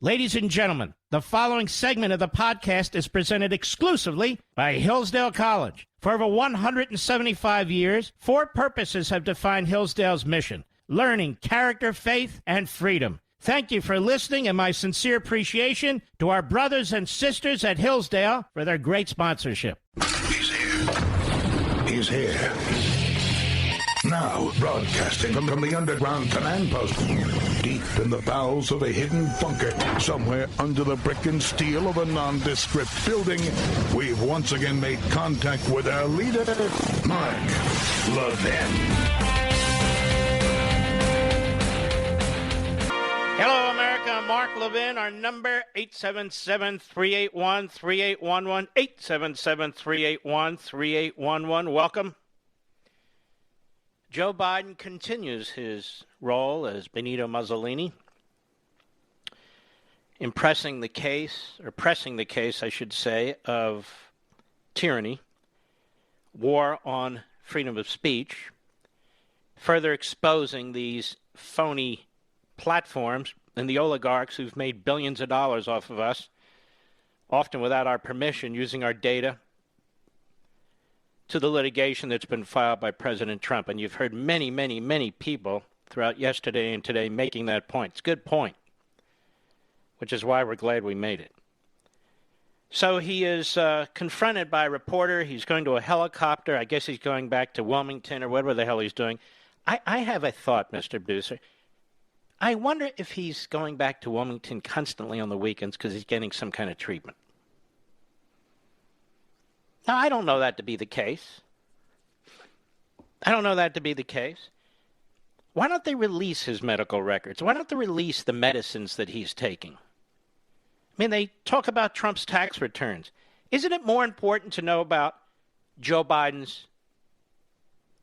Ladies and gentlemen, the following segment of the podcast is presented exclusively by Hillsdale College. For over 175 years, four purposes have defined Hillsdale's mission: learning, character, faith, and freedom. Thank you for listening, and my sincere appreciation to our brothers and sisters at Hillsdale for their great sponsorship. He's here. He's here. Now, broadcasting from the underground command post, deep in the bowels of a hidden bunker, somewhere under the brick and steel of a nondescript building, we've once again made contact with our leader, Mark Levin. Hello, America. I'm Mark Levin. Our number, 877-381-3811, 877-381-3811. Welcome. Joe Biden continues his role as Benito Mussolini, pressing the case, I should say, of tyranny, war on freedom of speech, further exposing these phony platforms and the oligarchs who've made billions of dollars off of us, often without our permission, using our data, to the litigation that's been filed by President Trump. And you've heard many, many, many people throughout yesterday and today making that point. It's a good point, which is why we're glad we made it. So he is confronted by a reporter. He's going to a helicopter. I guess he's going back to Wilmington or whatever the hell he's doing. I have a thought, Mr. Producer. I wonder if he's going back to Wilmington constantly on the weekends because he's getting some kind of treatment. Now, I don't know that to be the case. Why don't they release his medical records? Why don't they release the medicines that he's taking? I mean, they talk about Trump's tax returns. Isn't it more important to know about Joe Biden's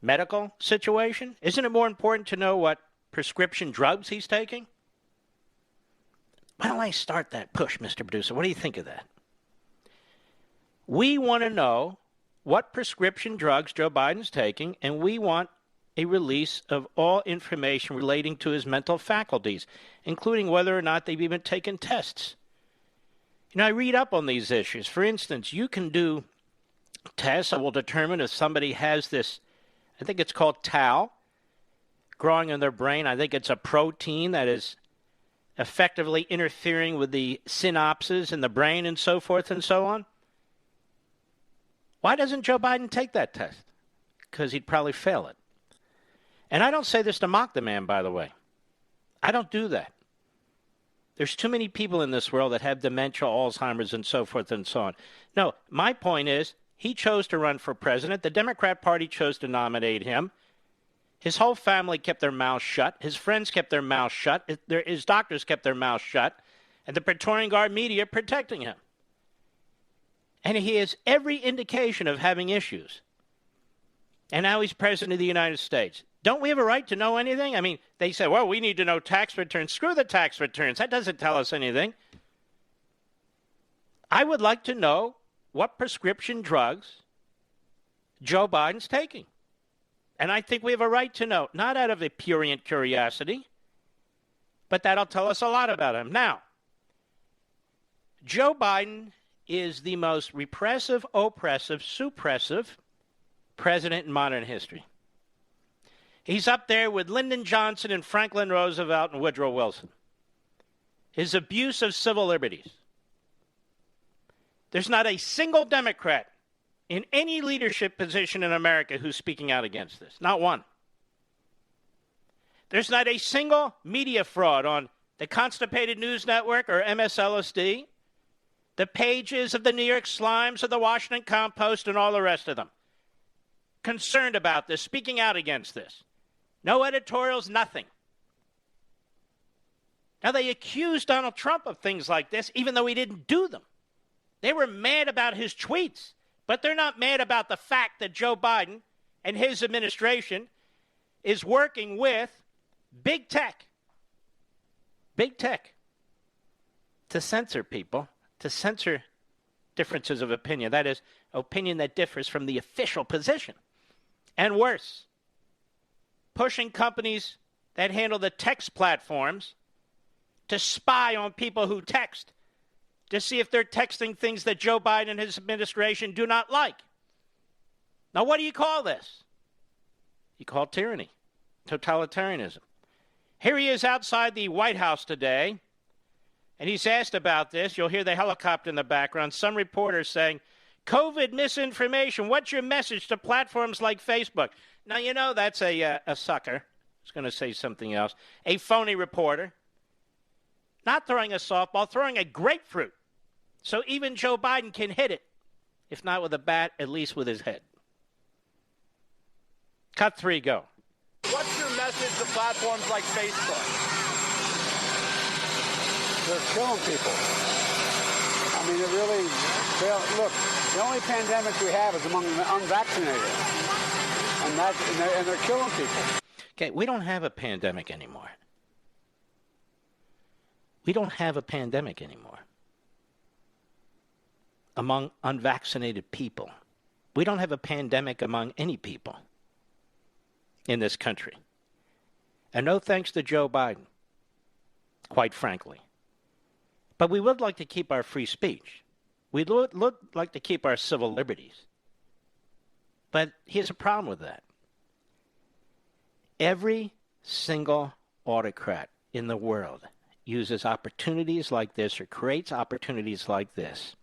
medical situation? Isn't it more important to know what prescription drugs he's taking? Why don't I start that push, Mr. Producer? What do you think of that? We want to know what prescription drugs Joe Biden's taking, and we want a release of all information relating to his mental faculties, including whether or not they've even taken tests. You know, I read up on these issues. For instance, you can do tests that will determine if somebody has this, I think it's called tau, growing in their brain. I think it's a protein that is effectively interfering with the synapses in the brain and so forth and so on. Why doesn't Joe Biden take that test? Because he'd probably fail it. And I don't say this to mock the man, by the way. I don't do that. There's too many people in this world that have dementia, Alzheimer's, and so forth and so on. No, my point is, he chose to run for president. The Democrat Party chose to nominate him. His whole family kept their mouths shut. His friends kept their mouths shut. His doctors kept their mouths shut. And the Praetorian Guard media protecting him. And he has every indication of having issues. And now he's president of the United States. Don't we have a right to know anything? I mean, they say, well, we need to know tax returns. Screw the tax returns. That doesn't tell us anything. I would like to know what prescription drugs Joe Biden's taking. And I think we have a right to know, not out of a prurient curiosity, but that'll tell us a lot about him. Now, Joe Biden is the most repressive, oppressive, suppressive president in modern history. He's up there with Lyndon Johnson and Franklin Roosevelt and Woodrow Wilson. His abuse of civil liberties. There's not a single Democrat in any leadership position in America who's speaking out against this. Not one. There's not a single media fraud on the Constipated News Network or MSLSD, the pages of the New York Slimes or the Washington Compost and all the rest of them, concerned about this, speaking out against this. No editorials, nothing. Now, they accused Donald Trump of things like this, even though he didn't do them. They were mad about his tweets, but they're not mad about the fact that Joe Biden and his administration is working with big tech to censor people, to censor differences of opinion. That is, opinion that differs from the official position. And worse, pushing companies that handle the text platforms to spy on people who text, to see if they're texting things that Joe Biden and his administration do not like. Now, what do you call this? You call it tyranny, totalitarianism. Here he is outside the White House today, and he's asked about this. You'll hear the helicopter in the background. Some reporters saying, COVID misinformation, what's your message to platforms like Facebook? Now, you know that's a sucker. I was going to say something else. A phony reporter. Not throwing a softball, throwing a grapefruit. So even Joe Biden can hit it. If not with a bat, at least with his head. Cut 3, go. What's your message to platforms like Facebook? They're killing people. I mean, it really, look, the only pandemic we have is among the unvaccinated. And they're killing people. Okay, we don't have a pandemic anymore. We don't have a pandemic anymore among unvaccinated people. We don't have a pandemic among any people in this country. And no thanks to Joe Biden, quite frankly. But we would like to keep our free speech. We'd like to keep our civil liberties. But here's a problem with that. Every single autocrat in the world uses opportunities like this or creates opportunities like this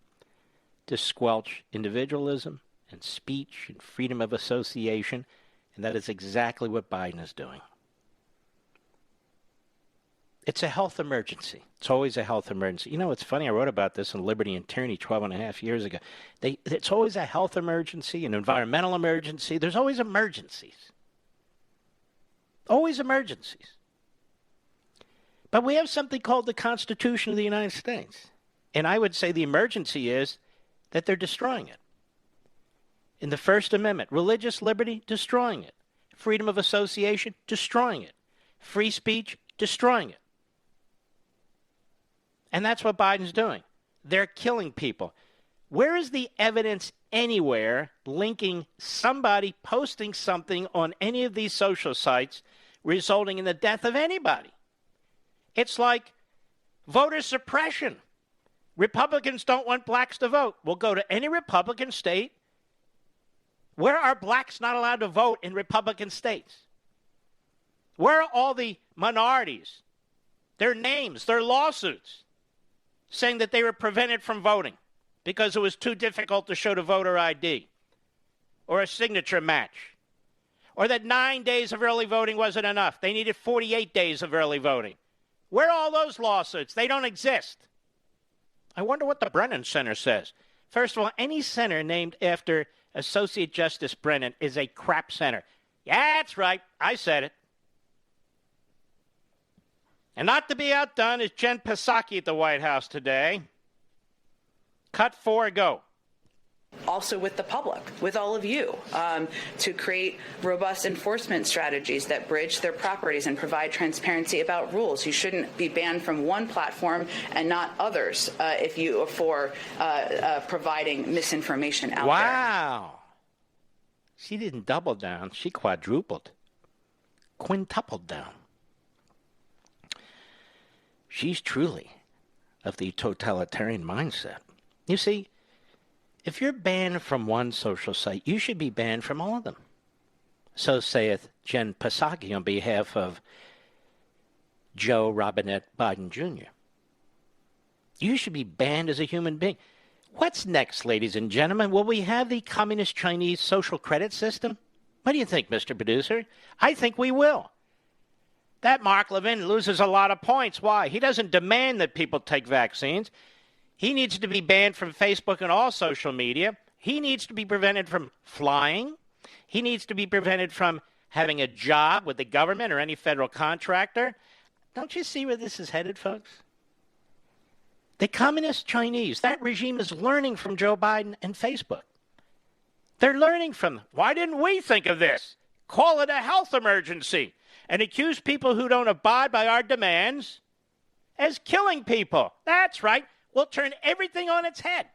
to squelch individualism and speech and freedom of association, and that is exactly what Biden is doing. It's a health emergency. It's always a health emergency. You know, it's funny, I wrote about this in Liberty and Tyranny 12 and a half years ago. It's always a health emergency, an environmental emergency. There's always emergencies. Always emergencies. But we have something called the Constitution of the United States. And I would say the emergency is that they're destroying it. In the First Amendment, religious liberty, destroying it. Freedom of association, destroying it. Free speech, destroying it. And that's what Biden's doing. They're killing people. Where is the evidence anywhere linking somebody posting something on any of these social sites resulting in the death of anybody? It's like voter suppression. Republicans don't want blacks to vote. We'll go to any Republican state. Where are blacks not allowed to vote in Republican states? Where are all the minorities, their names, their lawsuits, saying that they were prevented from voting because it was too difficult to show the voter ID or a signature match, or that 9 days of early voting wasn't enough. They needed 48 days of early voting. Where are all those lawsuits? They don't exist. I wonder what the Brennan Center says. First of all, any center named after Associate Justice Brennan is a crap center. Yeah, that's right. I said it. And not to be outdone is Jen Psaki at the White House today. Cut 4, go. Also with the public, with all of you, to create robust enforcement strategies that bridge their properties and provide transparency about rules. You shouldn't be banned from one platform and not others for providing misinformation out there. Wow. She didn't double down. She quadrupled, quintupled down. She's truly of the totalitarian mindset. You see, if you're banned from one social site, you should be banned from all of them. So saith Jen Psaki on behalf of Joe Robinette Biden Jr. You should be banned as a human being. What's next, ladies and gentlemen? Will we have the communist Chinese social credit system? What do you think, Mr. Producer? I think we will. That Mark Levin loses a lot of points. Why? He doesn't demand that people take vaccines. He needs to be banned from Facebook and all social media. He needs to be prevented from flying. He needs to be prevented from having a job with the government or any federal contractor. Don't you see where this is headed, folks? The communist Chinese, that regime is learning from Joe Biden and Facebook. They're learning from them. Why didn't we think of this? Call it a health emergency and accuse people who don't abide by our demands as killing people. That's right. We'll turn everything on its head.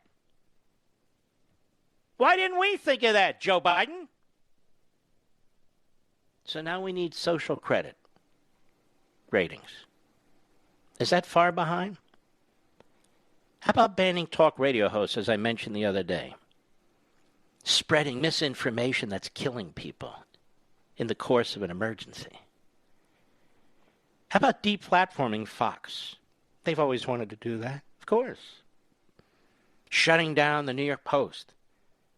Why didn't we think of that, Joe Biden? So now we need social credit ratings. Is that far behind? How about banning talk radio hosts, as I mentioned the other day? Spreading misinformation that's killing people in the course of an emergency. How about deplatforming Fox? They've always wanted to do that, of course. Shutting down the New York Post,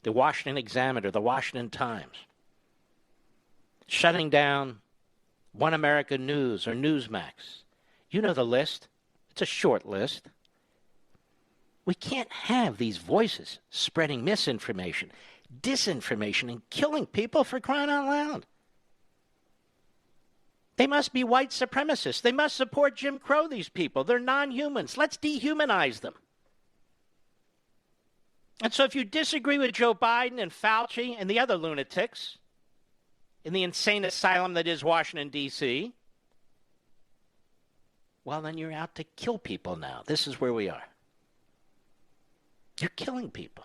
the Washington Examiner, the Washington Times. Shutting down One America News or Newsmax. You know the list. It's a short list. We can't have these voices spreading misinformation, disinformation, and killing people, for crying out loud. They must be white supremacists. They must support Jim Crow, these people. They're non-humans. Let's dehumanize them. And so if you disagree with Joe Biden and Fauci and the other lunatics in the insane asylum that is Washington, D.C., well, then you're out to kill people now. This is where we are. You're killing people.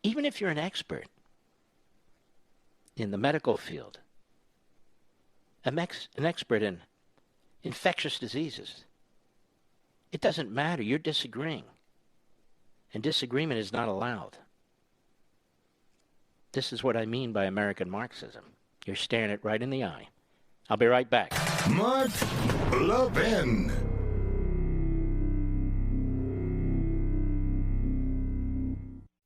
Even if you're an expert in the medical field, an expert in infectious diseases, it doesn't matter. You're disagreeing. And disagreement is not allowed. This is what I mean by American Marxism. You're staring it right in the eye. I'll be right back. Mark Levin.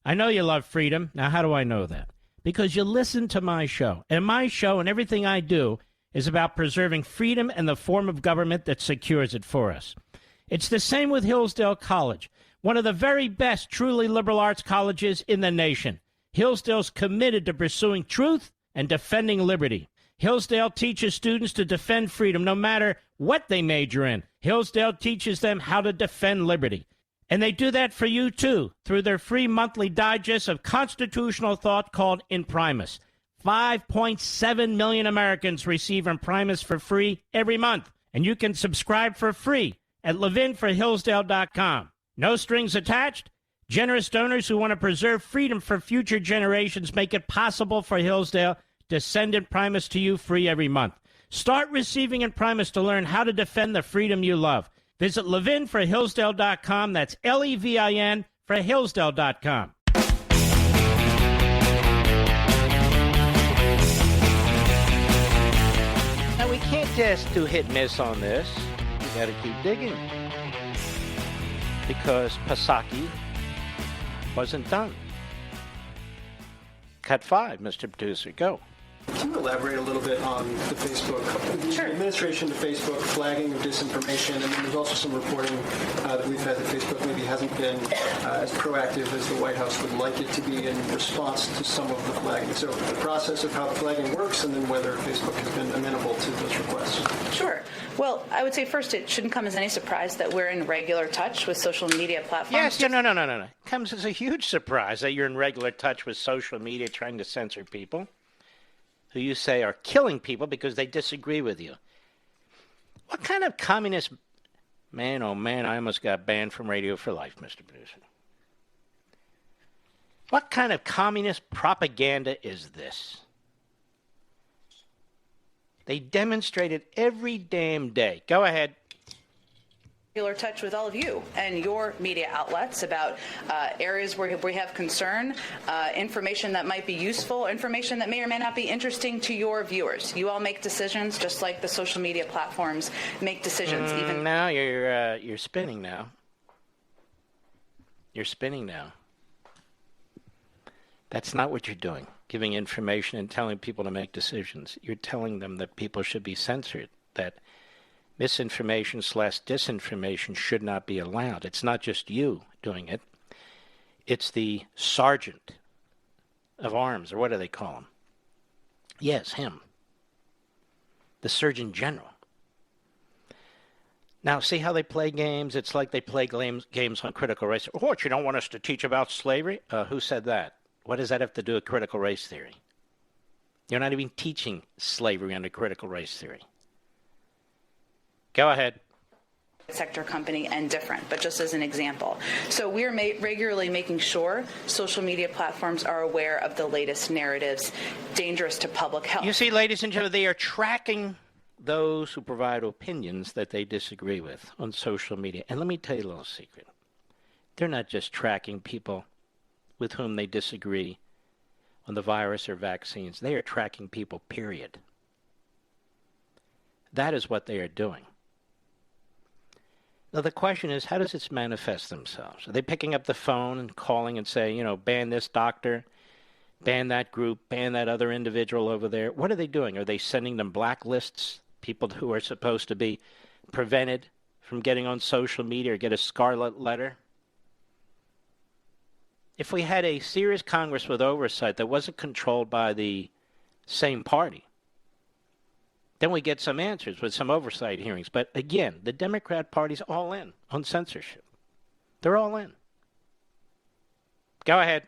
I know you love freedom. Now, how do I know that? Because you listen to my show. And my show and everything I do is about preserving freedom and the form of government that secures it for us. It's the same with Hillsdale College, one of the very best truly liberal arts colleges in the nation. Hillsdale's committed to pursuing truth and defending liberty. Hillsdale teaches students to defend freedom no matter what they major in. Hillsdale teaches them how to defend liberty. And they do that for you, too, through their free monthly digest of constitutional thought called Imprimis. 5.7 million Americans receive Imprimis for free every month. And you can subscribe for free at ləʻvɪn4hillsdale.com. No strings attached. Generous donors who want to preserve freedom for future generations make it possible for Hillsdale to send Imprimis to you free every month. Start receiving Imprimis to learn how to defend the freedom you love. Visit ləʻvɪn4hillsdale.com. That's L-E-V-I-N for Hillsdale.com. Now, we can't just do hit-miss on this. We got to keep digging. Because Psaki wasn't done. Cut 5, Mr. Producer. Go. Can you elaborate a little bit on the Facebook, the administration to Facebook, flagging of disinformation, and then there's also some reporting that we've had that Facebook maybe hasn't been as proactive as the White House would like it to be in response to some of the flagging. So the process of how the flagging works and then whether Facebook has been amenable to those requests. Sure. Well, I would say first it shouldn't come as any surprise that we're in regular touch with social media platforms. Yes, no. It comes as a huge surprise that you're in regular touch with social media trying to censor people who you say are killing people because they disagree with you. What kind of communist... Man, oh man, I almost got banned from radio for life, Mr. Producer. What kind of communist propaganda is this? They demonstrate it every damn day. Go ahead. Regular touch with all of you and your media outlets about areas where we have concern, information that might be useful, information that may or may not be interesting to your viewers. You all make decisions just like the social media platforms make decisions. Even now you're spinning now. You're spinning now. That's not what you're doing, giving information and telling people to make decisions. You're telling them that people should be censored, that misinformation/disinformation should not be allowed. It's not just you doing it. It's the sergeant of arms, or what do they call him? Yes, him. The Surgeon General. Now, see how they play games? It's like they play games on critical race. Oh, what, you don't want us to teach about slavery? Who said that? What does that have to do with critical race theory? You're not even teaching slavery under critical race theory. Go ahead. Sector company and different, but just as an example. So we're regularly making sure social media platforms are aware of the latest narratives dangerous to public health. You see, ladies and gentlemen, they are tracking those who provide opinions that they disagree with on social media. And let me tell you a little secret. They're not just tracking people with whom they disagree on the virus or vaccines. They are tracking people, period. That is what they are doing. Now, the question is, how does this manifest themselves? Are they picking up the phone and calling and saying, ban this doctor, ban that group, ban that other individual over there? What are they doing? Are they sending them blacklists, people who are supposed to be prevented from getting on social media or get a scarlet letter? If we had a serious Congress with oversight that wasn't controlled by the same party, then we get some answers with some oversight hearings. But again, the Democrat Party's all in on censorship. They're all in. Go ahead.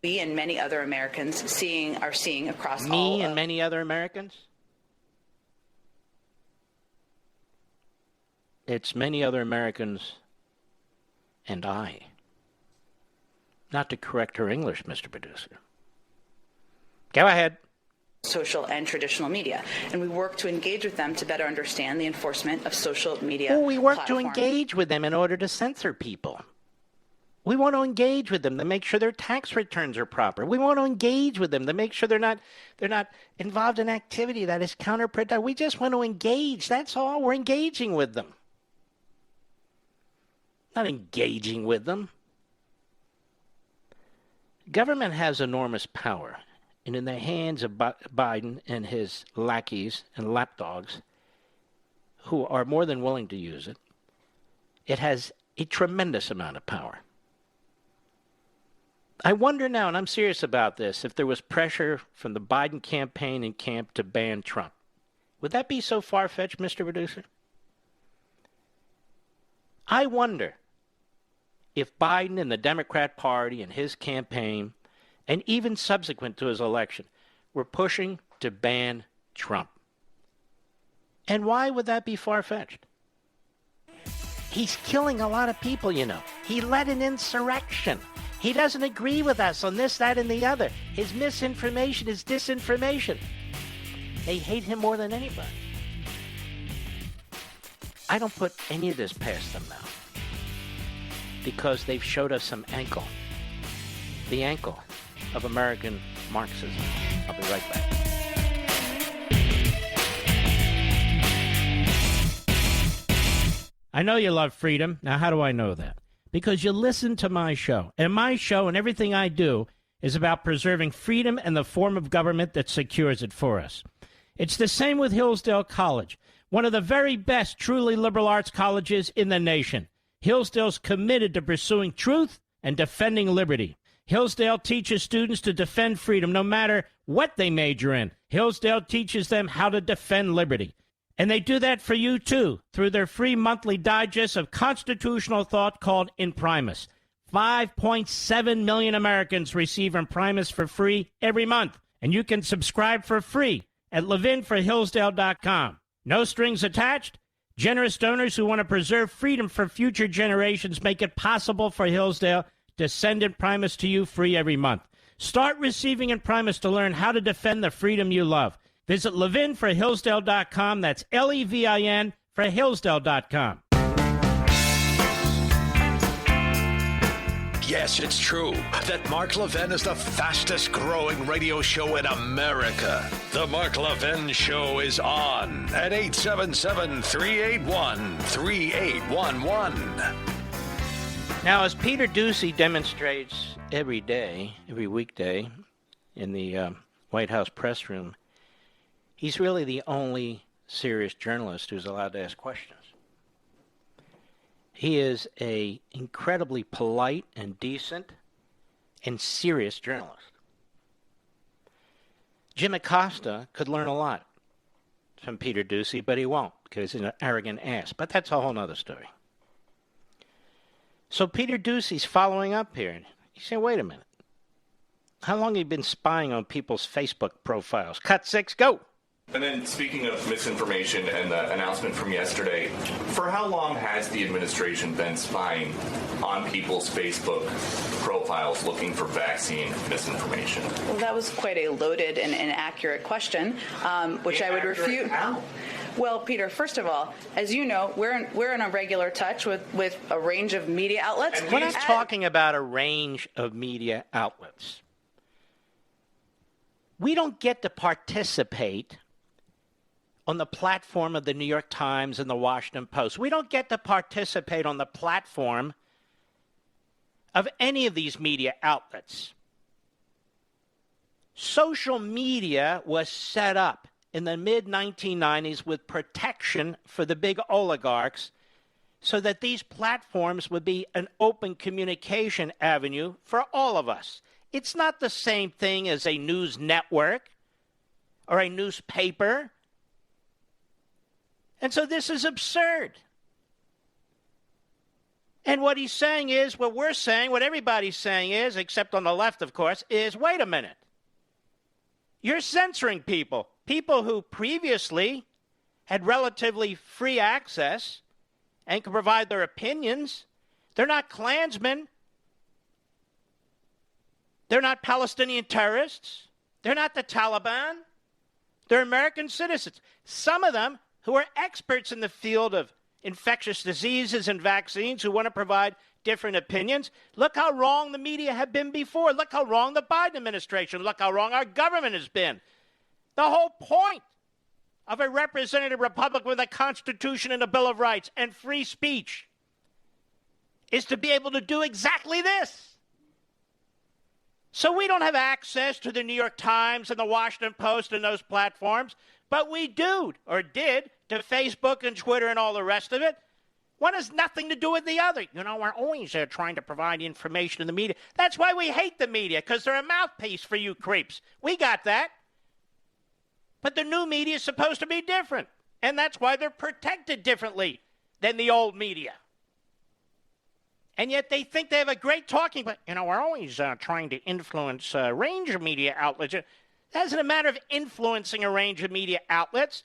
We and many other Americans are seeing across all. Me and many other Americans? It's many other Americans and I. Not to correct her English, Mr. Producer. Go ahead. Social and traditional media. And we work to engage with them to better understand the enforcement of social media. Well, we work platforms. to engage with them in order to censor people. We want to engage with them to make sure their tax returns are proper. We want to engage with them to make sure they're not involved in activity that is counterproductive. We just want to engage. That's all. We're engaging with them. Not engaging with them. Government has enormous power, and in the hands of Biden and his lackeys and lapdogs, who are more than willing to use it, it has a tremendous amount of power. I wonder now, and I'm serious about this, if there was pressure from the Biden campaign and camp to ban Trump. Would that be so far-fetched, Mr. Producer? I wonder if Biden and the Democrat Party and his campaign, and even subsequent to his election, were pushing to ban Trump. And why would that be far-fetched? He's killing a lot of people, He led an insurrection. He doesn't agree with us on this, that, and the other. His misinformation is disinformation. They hate him more than anybody. I don't put any of this past them now, because they've showed us some ankle. The ankle of American Marxism. I'll be right back. I know you love freedom. Now, how do I know that? Because you listen to my show. And my show and everything I do is about preserving freedom and the form of government that secures it for us. It's the same with Hillsdale College, one of the very best truly liberal arts colleges in the nation. Hillsdale's committed to pursuing truth and defending liberty. Hillsdale teaches students to defend freedom no matter what they major in. Hillsdale teaches them how to defend liberty. And they do that for you, too, through their free monthly digest of constitutional thought called Imprimis. 5.7 million Americans receive Imprimis for free every month. And you can subscribe for free at ləʻvɪn4hillsdale.com. No strings attached. Generous donors who want to preserve freedom for future generations make it possible for Hillsdale to send Imprimis to you free every month. Start receiving Imprimis to learn how to defend the freedom you love. Visit ləʻvɪn4hillsdale.com. That's L-E-V-I-N for Hillsdale.com. Yes, it's true that Mark Levin is the fastest growing radio show in America. The Mark Levin Show is on at 877-381-3811. Now, as Peter Doocy demonstrates every day, every weekday in the White House press room, he's really the only serious journalist who's allowed to ask questions. He is an incredibly polite and decent and serious journalist. Jim Acosta could learn a lot from Peter Doocy, but he won't because he's an arrogant ass. But that's a whole other story. So Peter Doocy's following up here. He's saying, wait a minute. How long have you been spying on people's Facebook profiles? Cut 6, go! And then speaking of misinformation and the announcement from yesterday, for how long has the administration been spying on people's Facebook profiles looking for vaccine misinformation? Well, that was quite a loaded and inaccurate question, which I would refute. How? Well, Peter, first of all, as you know, we're in a regular touch with a range of media outlets. We're not talking about a range of media outlets. We don't get to participate on the platform of the New York Times and the Washington Post. We don't get to participate on the platform of any of these media outlets. Social media was set up in the mid-1990s with protection for the big oligarchs so that these platforms would be an open communication avenue for all of us. It's not the same thing as a news network or a newspaper. And so this is absurd. And what he's saying is, what we're saying, what everybody's saying is, except on the left, of course, is, wait a minute. You're censoring people. People who previously had relatively free access and could provide their opinions. They're not Klansmen. They're not Palestinian terrorists. They're not the Taliban. They're American citizens. Some of them who are experts in the field of infectious diseases and vaccines who want to provide different opinions. Look how wrong the media have been before. Look how wrong the Biden administration. Look how wrong our government has been. The whole point of a representative republic with a Constitution and a Bill of Rights and free speech is to be able to do exactly this. So we don't have access to the New York Times and the Washington Post and those platforms, but we do, or did, to Facebook and Twitter and all the rest of it. One has nothing to do with the other. You know, we're always trying to provide information in the media. That's why we hate the media, because they're a mouthpiece for you creeps. We got that. But the new media is supposed to be different, and that's why they're protected differently than the old media. And yet they think they have a great talking, but, you know, we're always trying to influence a range of media outlets. That isn't a matter of influencing a range of media outlets.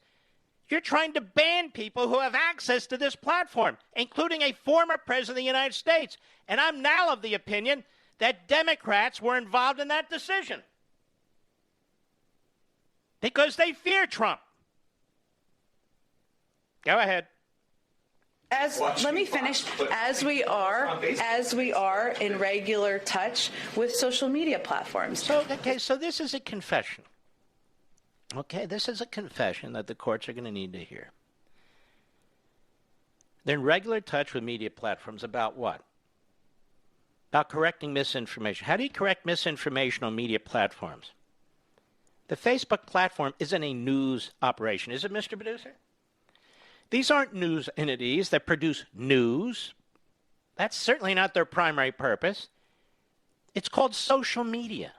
You're trying to ban people who have access to this platform, including a former president of the United States. And I'm now of the opinion that Democrats were involved in that decision because they fear Trump. Go ahead. Let me finish. As we are in regular touch with social media platforms. So this is a confession. Okay, this is a confession that the courts are going to need to hear. They're in regular touch with media platforms about what? About correcting misinformation. How do you correct misinformation on media platforms? The Facebook platform isn't a news operation, is it, Mr. Producer? These aren't news entities that produce news. That's certainly not their primary purpose. It's called social media.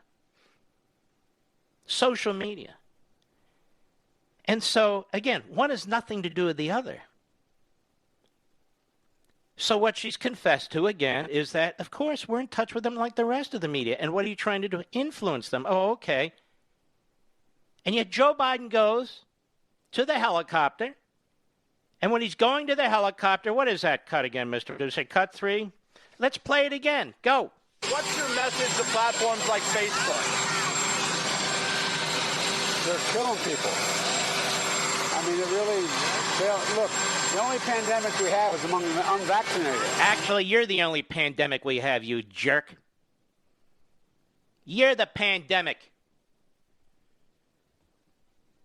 Social media. And so, again, one has nothing to do with the other. So what she's confessed to, again, is that, of course, we're in touch with them like the rest of the media. And what are you trying to do? Influence them. Oh, okay. And yet Joe Biden goes to the helicopter. And when he's going to the helicopter, what is that cut again, Mr. Producer? Cut 3? Let's play it again. Go. What's your message to platforms like Facebook? They're killing people. I mean, look, the only pandemic we have is among the unvaccinated. Actually, you're the only pandemic we have, you jerk. You're the pandemic.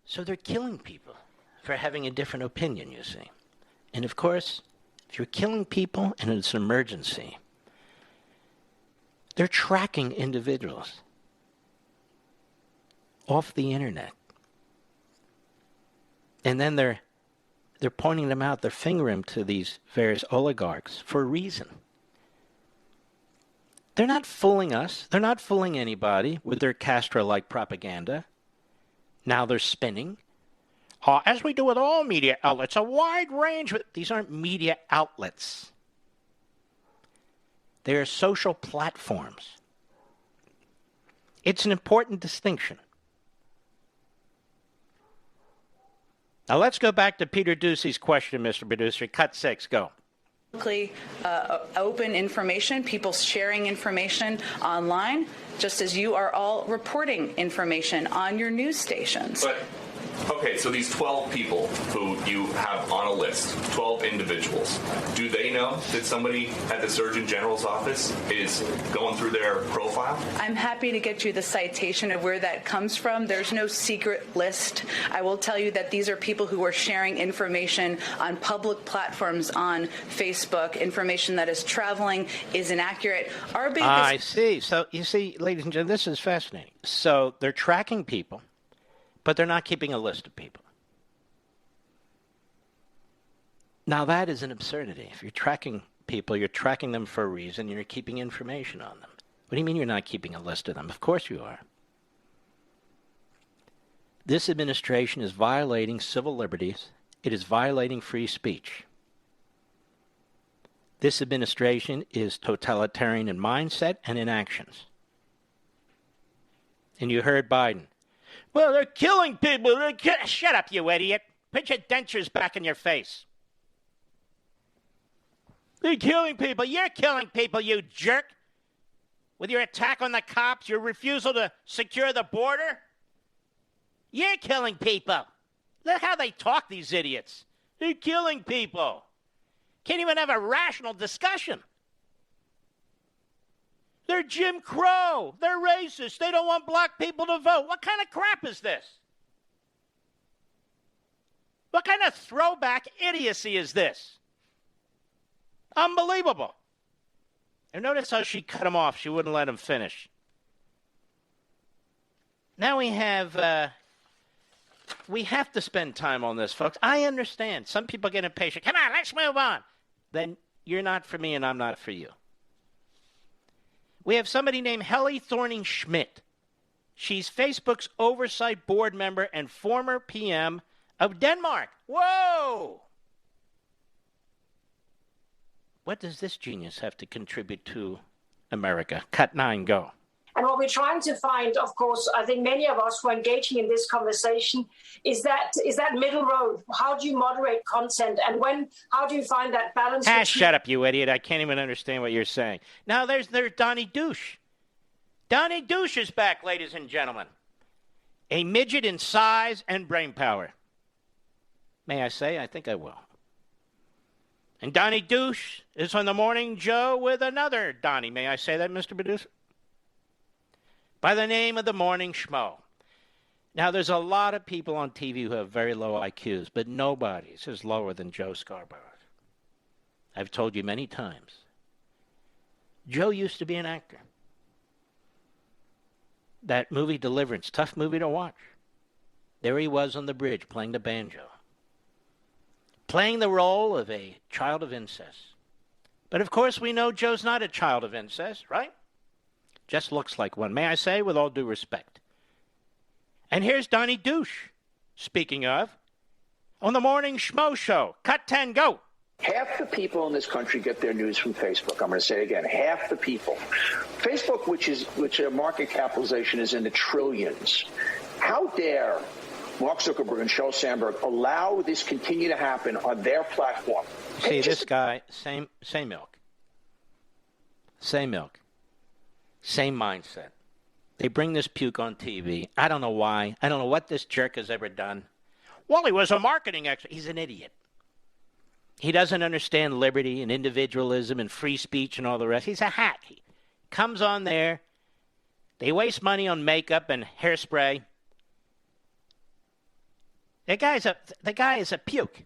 So they're killing people for having a different opinion, you see. And of course, if you're killing people and it's an emergency, they're tracking individuals off the internet. And then they're pointing them out, they're fingering them to these various oligarchs for a reason. They're not fooling us. They're not fooling anybody with their Castro-like propaganda. Now they're spinning. As we do with all media outlets, a wide range. These aren't media outlets. They are social platforms. It's an important distinction. Now let's go back to Peter Ducey's question, Mr. Producer. Cut 6, go. Open information, people sharing information online, just as you are all reporting information on your news stations. Okay, so these 12 people who you have on a list, 12 individuals, do they know that somebody at the Surgeon General's office is going through their profile? I'm happy to get you the citation of where that comes from. There's no secret list. I will tell you that these are people who are sharing information on public platforms on Facebook, information that is traveling, is inaccurate. Our biggest... I see. So, you see, ladies and gentlemen, this is fascinating. So they're tracking people, but they're not keeping a list of people. Now, that is an absurdity. If you're tracking people, you're tracking them for a reason, and you're keeping information on them. What do you mean you're not keeping a list of them? Of course you are. This administration is violating civil liberties. It is violating free speech. This administration is totalitarian in mindset and in actions. And you heard Biden. Well, they're killing people. Shut up, you idiot. Put your dentures back in your face. They're killing people. You're killing people, you jerk. With your attack on the cops, your refusal to secure the border. You're killing people. Look how they talk, these idiots. They're killing people. Can't even have a rational discussion. They're Jim Crow. They're racist. They don't want black people to vote. What kind of crap is this? What kind of throwback idiocy is this? Unbelievable. And notice how she cut him off. She wouldn't let him finish. Now we have to spend time on this, folks. I understand. Some people get impatient. Come on, let's move on. Then you're not for me and I'm not for you. We have somebody named Helle Thorning-Schmidt. She's Facebook's oversight board member and former PM of Denmark. Whoa! What does this genius have to contribute to America? Cut 9, go. And what we're trying to find, of course, I think many of us who are engaging in this conversation, is that middle road. How do you moderate content? And how do you find that balance? Shut up, you idiot. I can't even understand what you're saying. Now there's Donnie Douche. Donnie Douche is back, ladies and gentlemen. A midget in size and brain power. May I say? I think I will. And Donnie Douche is on the Morning Joe with another Donnie. May I say that, Mr. Producer? By the name of the Morning Schmo. Now, there's a lot of people on TV who have very low IQs, but nobody's is lower than Joe Scarborough. I've told you many times. Joe used to be an actor. That movie Deliverance, tough movie to watch. There he was on the bridge playing the banjo. Playing the role of a child of incest. But of course we know Joe's not a child of incest, right? Just looks like one, may I say, with all due respect. And here's Donnie Douche, speaking of, on the Morning Schmo Show. Cut 10, go. Half the people in this country get their news from Facebook. I'm going to say it again. Half the people. Facebook, which a market capitalization is in the trillions. How dare Mark Zuckerberg and Sheryl Sandberg allow this continue to happen on their platform? See, this guy, same milk. Same milk. Same mindset. They bring this puke on TV. I don't know why. I don't know what this jerk has ever done. Well, he was a marketing expert. He's an idiot. He doesn't understand liberty and individualism and free speech and all the rest. He's a hack. He comes on there. They waste money on makeup and hairspray. The guy is a puke.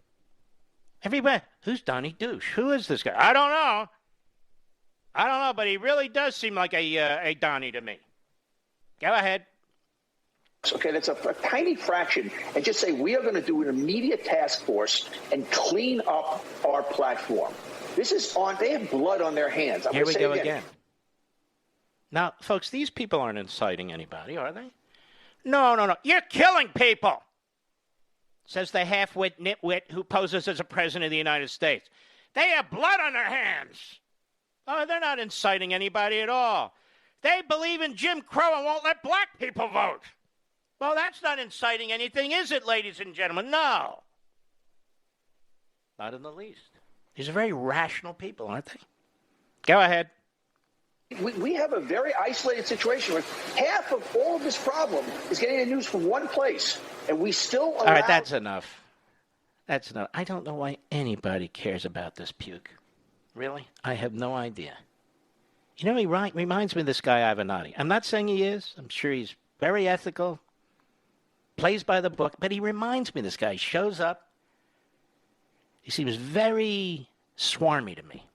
Everybody, who's Donnie Douche? Who is this guy? I don't know, but he really does seem like a Donnie to me. Go ahead. Okay, that's a tiny fraction. And just say we are going to do an immediate task force and clean up our platform. This is on, they have blood on their hands. Here we go again. Now, folks, these people aren't inciting anybody, are they? No. You're killing people, says the half-wit nitwit who poses as a president of the United States. They have blood on their hands. Oh, they're not inciting anybody at all. They believe in Jim Crow and won't let black people vote. Well, that's not inciting anything, is it, ladies and gentlemen? No. Not in the least. These are very rational people, aren't they? Go ahead. We have a very isolated situation where half of all of this problem is getting the news from one place, and we still allow... All right, that's enough. That's enough. I don't know why anybody cares about this puke. Really? I have no idea. You know, he reminds me of this guy Avenatti. I'm not saying he is. I'm sure he's very ethical, plays by the book, but he reminds me of this guy. He shows up. He seems very swarmy to me.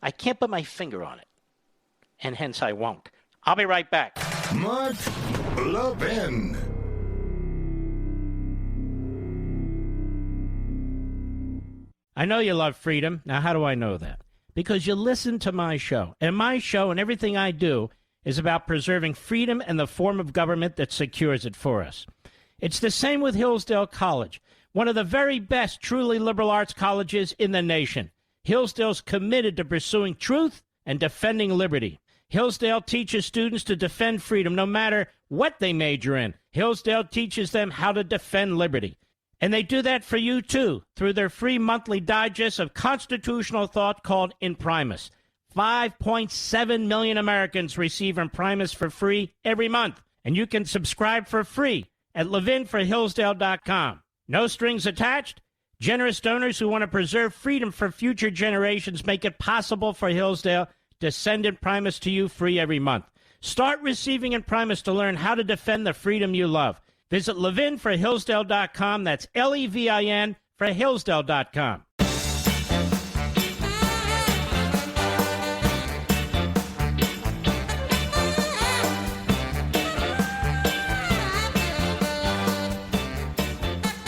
I can't put my finger on it, and hence I won't. I'll be right back. Mark Levin. I know you love freedom. Now, how do I know that? Because you listen to my show. And my show and everything I do is about preserving freedom and the form of government that secures it for us. It's the same with Hillsdale College, one of the very best truly liberal arts colleges in the nation. Hillsdale's committed to pursuing truth and defending liberty. Hillsdale teaches students to defend freedom no matter what they major in. Hillsdale teaches them how to defend liberty. And they do that for you, too, through their free monthly digest of constitutional thought called Imprimis. 5.7 million Americans receive Imprimis for free every month. And you can subscribe for free at ləʻvɪn4hillsdale.com. No strings attached. Generous donors who want to preserve freedom for future generations make it possible for Hillsdale to send Imprimis to you free every month. Start receiving Imprimis to learn how to defend the freedom you love. Visit ləʻvɪn4hillsdale.com. That's L-E-V-I-N for Hillsdale.com.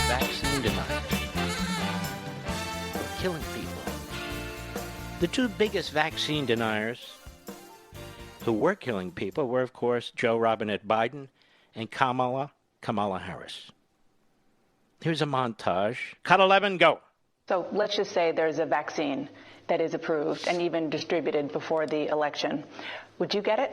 Vaccine deniers. Killing people. The two biggest vaccine deniers who were killing people were, of course, Joe Robinette Biden and Kamala Harris. Here's a montage. Cut 11, go. So let's just say there's a vaccine that is approved and even distributed before the election. Would you get it?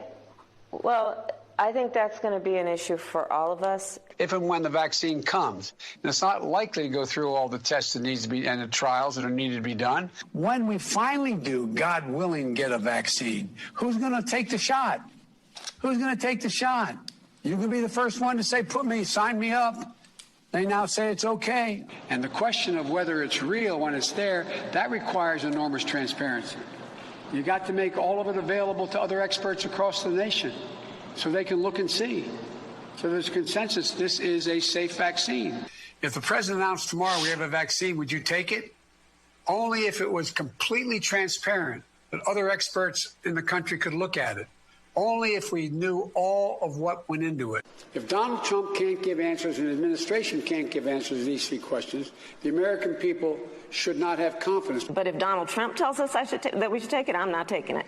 Well, I think that's going to be an issue for all of us. If and when the vaccine comes, and it's not likely to go through all the tests that needs to be and the trials that are needed to be done. When we finally do, God willing, get a vaccine, who's going to take the shot? Who's going to take the shot? You can be the first one to say, sign me up. They now say it's okay. And the question of whether it's real when it's there, that requires enormous transparency. You got to make all of it available to other experts across the nation so they can look and see. So there's consensus, this is a safe vaccine. If the president announced tomorrow we have a vaccine, would you take it? Only if it was completely transparent, that other experts in the country could look at it. Only if we knew all of what went into it. If Donald Trump can't give answers and the administration can't give answers to these three questions, the American people should not have confidence. But if Donald Trump tells us that we should take it, I'm not taking it.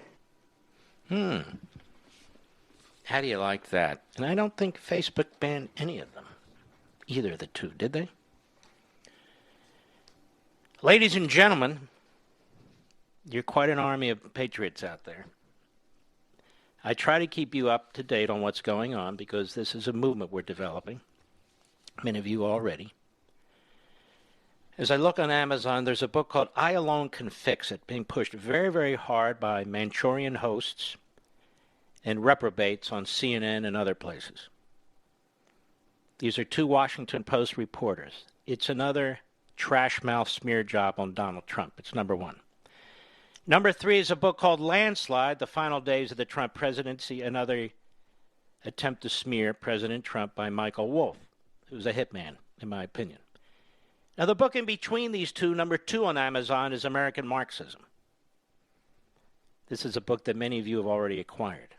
How do you like that? And I don't think Facebook banned any of them. Either of the two, did they? Ladies and gentlemen, you're quite an army of patriots out there. I try to keep you up to date on what's going on because this is a movement we're developing. Many of you already. As I look on Amazon, there's a book called I Alone Can Fix It, being pushed very, very hard by Manchurian hosts and reprobates on CNN and other places. These are two Washington Post reporters. It's another trash mouth smear job on Donald Trump. It's number one. Number 3 is a book called Landslide, The Final Days of the Trump Presidency, another attempt to smear President Trump by Michael Wolff, who's a hitman, in my opinion. Now, the book in between these two, number 2 on Amazon, is American Marxism. This is a book that many of you have already acquired.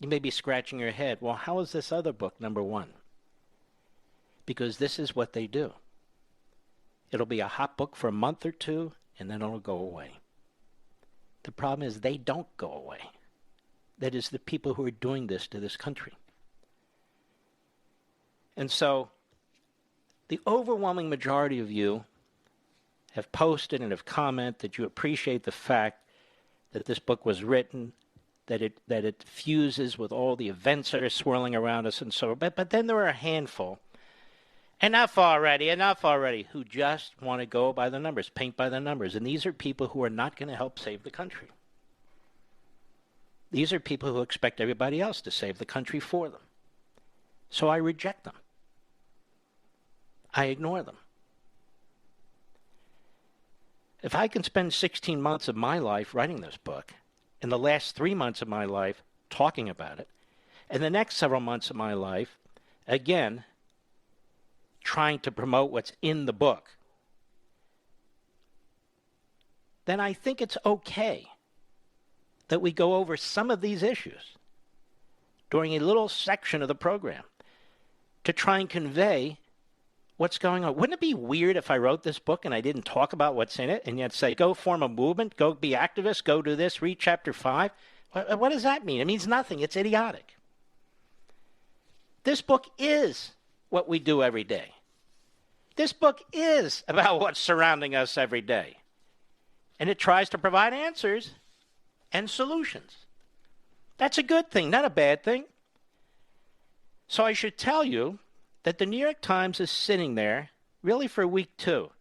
You may be scratching your head, well, how is this other book number 1? Because this is what they do. It'll be a hot book for a month or two, and then it'll go away. The problem is they don't go away. That is the people who are doing this to this country. And so the overwhelming majority of you have posted and have commented that you appreciate the fact that this book was written, that it fuses with all the events that are swirling around us and so on. But then there are a handful, enough already, who just want to go by the numbers, paint by the numbers. And these are people who are not going to help save the country. These are people who expect everybody else to save the country for them. So I reject them. I ignore them. If I can spend 16 months of my life writing this book, and the last 3 months of my life talking about it, and the next several months of my life, again, trying to promote what's in the book, then I think it's okay that we go over some of these issues during a little section of the program to try and convey what's going on. Wouldn't it be weird if I wrote this book and I didn't talk about what's in it and yet say, go form a movement, go be activists, go do this, read chapter 5? What does that mean? It means nothing. It's idiotic. This book is what we do every day. This book is about what's surrounding us every day. And it tries to provide answers and solutions. That's a good thing, not a bad thing. So I should tell you that the New York Times is sitting there really for week 2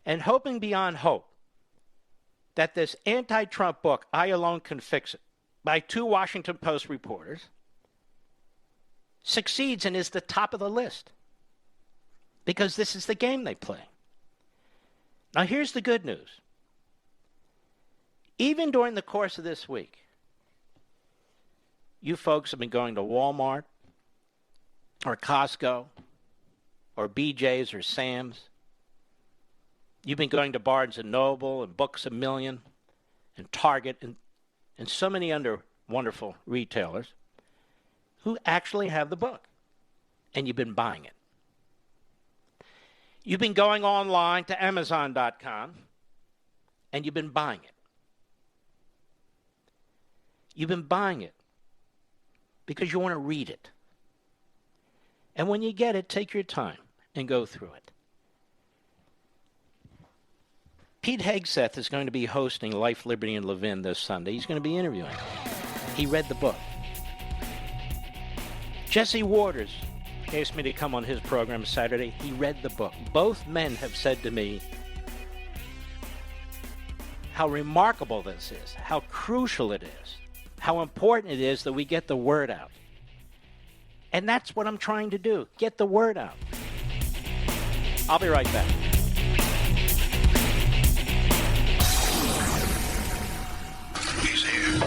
and hoping beyond hope that this anti-Trump book, I Alone Can Fix It, by 2 Washington Post reporters, succeeds and is the top of the list. Because this is the game they play. Now here's the good news. Even during the course of this week, you folks have been going to Walmart or Costco or BJ's or Sam's. You've been going to Barnes & Noble and Books A Million and Target and so many other wonderful retailers who actually have the book. And you've been buying it. You've been going online to Amazon.com and you've been buying it. You've been buying it because you want to read it. And when you get it, take your time and go through it. Pete Hegseth is going to be hosting Life, Liberty, and Levin this Sunday. He's going to be interviewing. He read the book. Jesse Waters asked me to come on his program Saturday. He read the book. Both men have said to me how remarkable this is, how crucial it is, how important it is that we get the word out. And that's what I'm trying to do, get the word out. I'll be right back. He's here.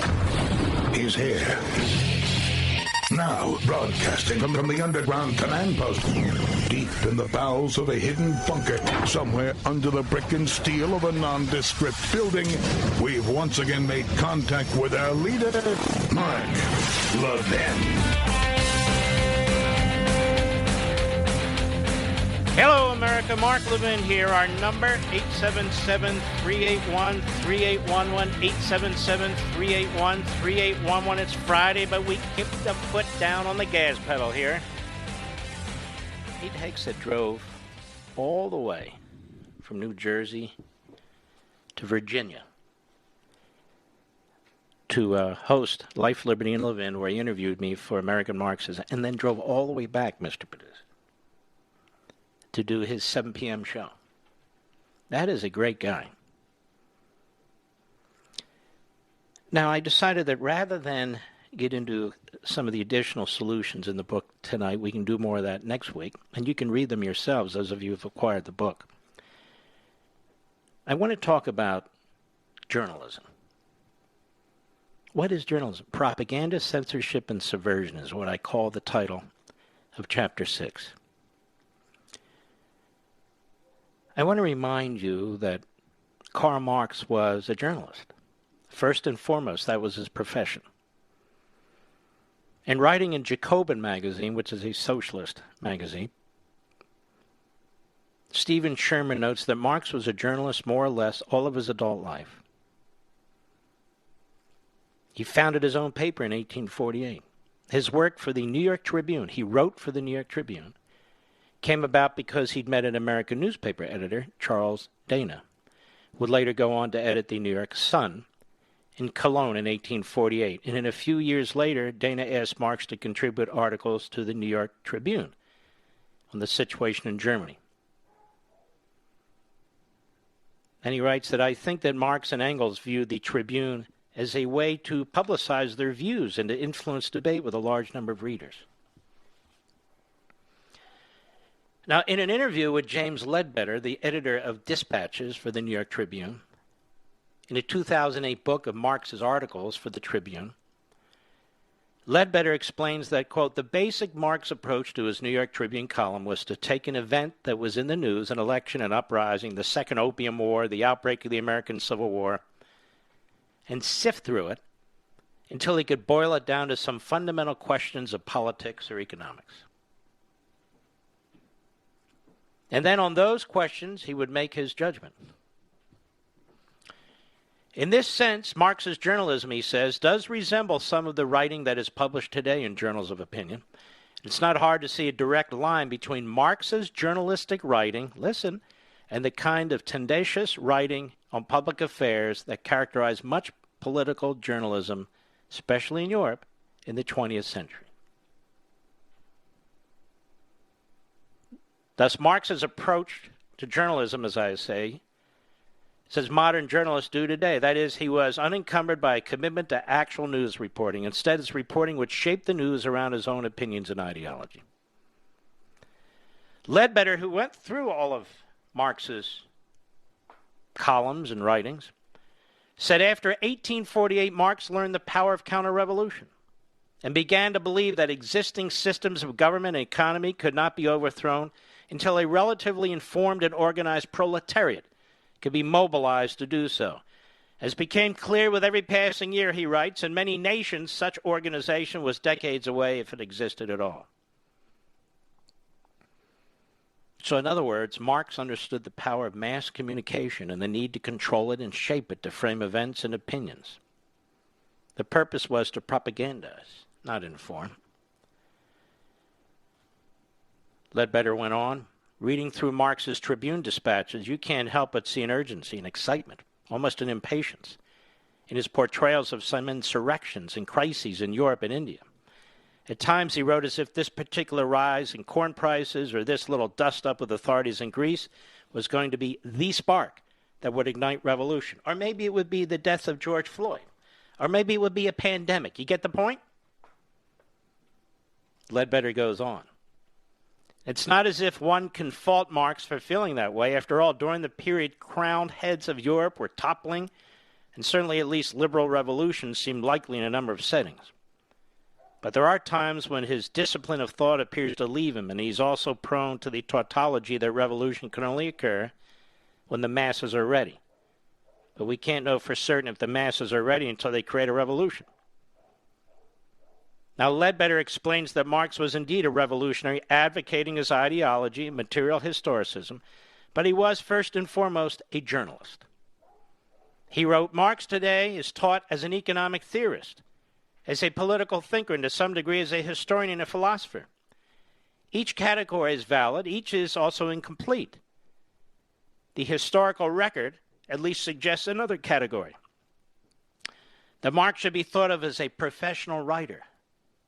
He's here. Now, broadcasting from the underground command post, deep in the bowels of a hidden bunker, somewhere under the brick and steel of a nondescript building, we've once again made contact with our leader, Mark Levin. Hello, America. Mark Levin here. Our number, 877-381-3811, 877-381-3811. It's Friday, but we keep the foot down on the gas pedal here. Pete Hegseth drove all the way from New Jersey to Virginia to host Life, Liberty, and Levin, where he interviewed me for American Marxism, and then drove all the way back, Mr. Producer, to do his 7 p.m. show. That is a great guy. Now, I decided that rather than get into some of the additional solutions in the book tonight, we can do more of that next week, and you can read them yourselves, those of you who have acquired the book. I want to talk about journalism. What is journalism? Propaganda, censorship, and subversion is what I call the title of Chapter 6. I want to remind you that Karl Marx was a journalist. First and foremost, that was his profession. And writing in Jacobin magazine, which is a socialist magazine, Stephen Sherman notes that Marx was a journalist more or less all of his adult life. He founded his own paper in 1848. His work for the New York Tribune, he wrote for the New York Tribune, came about because he'd met an American newspaper editor, Charles Dana, who would later go on to edit the New York Sun in Cologne in 1848. And in a few years later, Dana asked Marx to contribute articles to the New York Tribune on the situation in Germany. And he writes that I think that Marx and Engels viewed the Tribune as a way to publicize their views and to influence debate with a large number of readers. Now, in an interview with James Ledbetter, the editor of Dispatches for the New York Tribune, in a 2008 book of Marx's articles for the Tribune, Ledbetter explains that, quote, the basic Marx approach to his New York Tribune column was to take an event that was in the news, an election, an uprising, the Second Opium War, the outbreak of the American Civil War, and sift through it until he could boil it down to some fundamental questions of politics or economics. And then on those questions, he would make his judgment. In this sense, Marx's journalism, he says, does resemble some of the writing that is published today in journals of opinion. It's not hard to see a direct line between Marx's journalistic writing, listen, and the kind of tendacious writing on public affairs that characterized much political journalism, especially in Europe, in the 20th century. Thus, Marx's approach to journalism, as I say, says modern journalists do today. That is, he was unencumbered by a commitment to actual news reporting. Instead, his reporting would shape the news around his own opinions and ideology. Ledbetter, who went through all of Marx's columns and writings, said after 1848, Marx learned the power of counter-revolution and began to believe that existing systems of government and economy could not be overthrown until a relatively informed and organized proletariat could be mobilized to do so. As became clear with every passing year, he writes, in many nations such organization was decades away if it existed at all. So in other words, Marx understood the power of mass communication and the need to control it and shape it to frame events and opinions. The purpose was to propagandize, not inform. Ledbetter went on, reading through Marx's Tribune dispatches, you can't help but see an urgency and excitement, almost an impatience, in his portrayals of some insurrections and crises in Europe and India. At times he wrote as if this particular rise in corn prices or this little dust-up with authorities in Greece was going to be the spark that would ignite revolution. Or maybe it would be the death of George Floyd. Or maybe it would be a pandemic. You get the point? Ledbetter goes on. It's not as if one can fault Marx for feeling that way. After all, during the period crowned heads of Europe were toppling, and certainly at least liberal revolutions seemed likely in a number of settings. But there are times when his discipline of thought appears to leave him, and he's also prone to the tautology that revolution can only occur when the masses are ready. But we can't know for certain if the masses are ready until they create a revolution. Now, Ledbetter explains that Marx was indeed a revolutionary, advocating his ideology, material historicism, but he was first and foremost a journalist. He wrote, Marx today is taught as an economic theorist, as a political thinker, and to some degree as a historian and a philosopher. Each category is valid, each is also incomplete. The historical record at least suggests another category. That Marx should be thought of as a professional writer,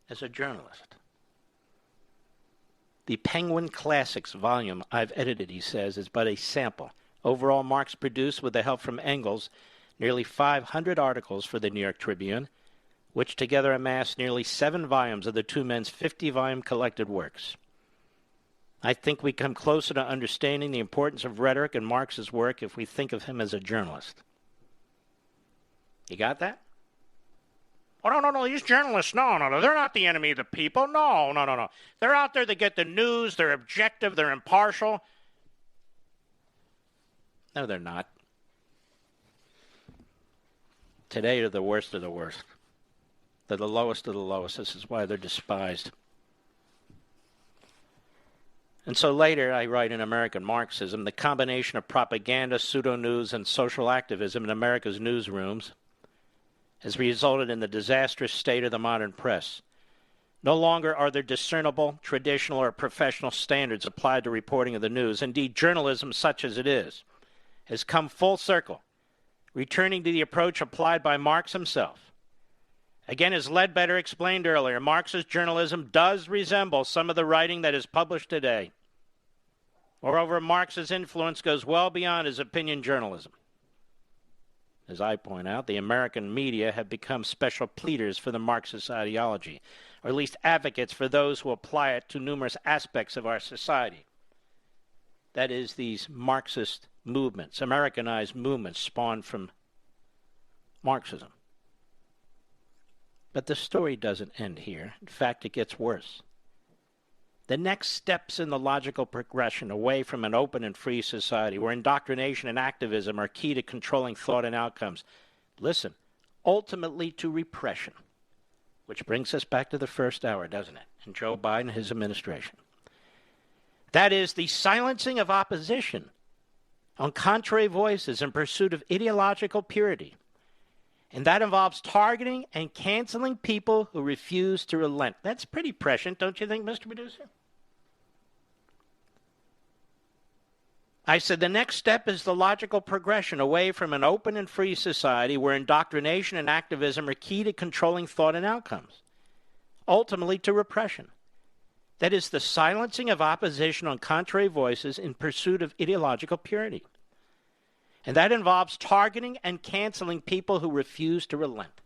as a journalist. The Penguin Classics volume I've edited, he says, is but a sample. Overall, Marx produced, with the help from Engels, nearly 500 articles for the New York Tribune, which together amassed nearly 7 volumes of the two men's 50-volume collected works. I think we come closer to understanding the importance of rhetoric in Marx's work if we think of him as a journalist. You got that? Oh, no, these journalists, no, they're not the enemy of the people. No. They're out there to get the news, they're objective, they're impartial. No, they're not. Today, they're the worst of the worst. They're the lowest of the lowest. This is why they're despised. And so later, I write in American Marxism, the combination of propaganda, pseudo-news, and social activism in America's newsrooms has resulted in the disastrous state of the modern press. No longer are there discernible, traditional, or professional standards applied to reporting of the news. Indeed, journalism, such as it is, has come full circle, returning to the approach applied by Marx himself. Again, as Ledbetter explained earlier, Marx's journalism does resemble some of the writing that is published today. Moreover, Marx's influence goes well beyond his opinion journalism. As I point out, the American media have become special pleaders for the Marxist ideology, or at least advocates for those who apply it to numerous aspects of our society. That is, these Marxist movements, Americanized movements spawned from Marxism. But the story doesn't end here. In fact, it gets worse. The next steps in the logical progression away from an open and free society where indoctrination and activism are key to controlling thought and outcomes, listen, ultimately to repression, which brings us back to the first hour, doesn't it, and Joe Biden and his administration. That is, the silencing of opposition on contrary voices in pursuit of ideological purity. And that involves targeting and canceling people who refuse to relent. That's pretty prescient, don't you think, Mr. Producer? I said the next step is the logical progression away from an open and free society where indoctrination and activism are key to controlling thought and outcomes, ultimately to repression. That is the silencing of opposition on contrary voices in pursuit of ideological purity. And that involves targeting and canceling people who refuse to relent.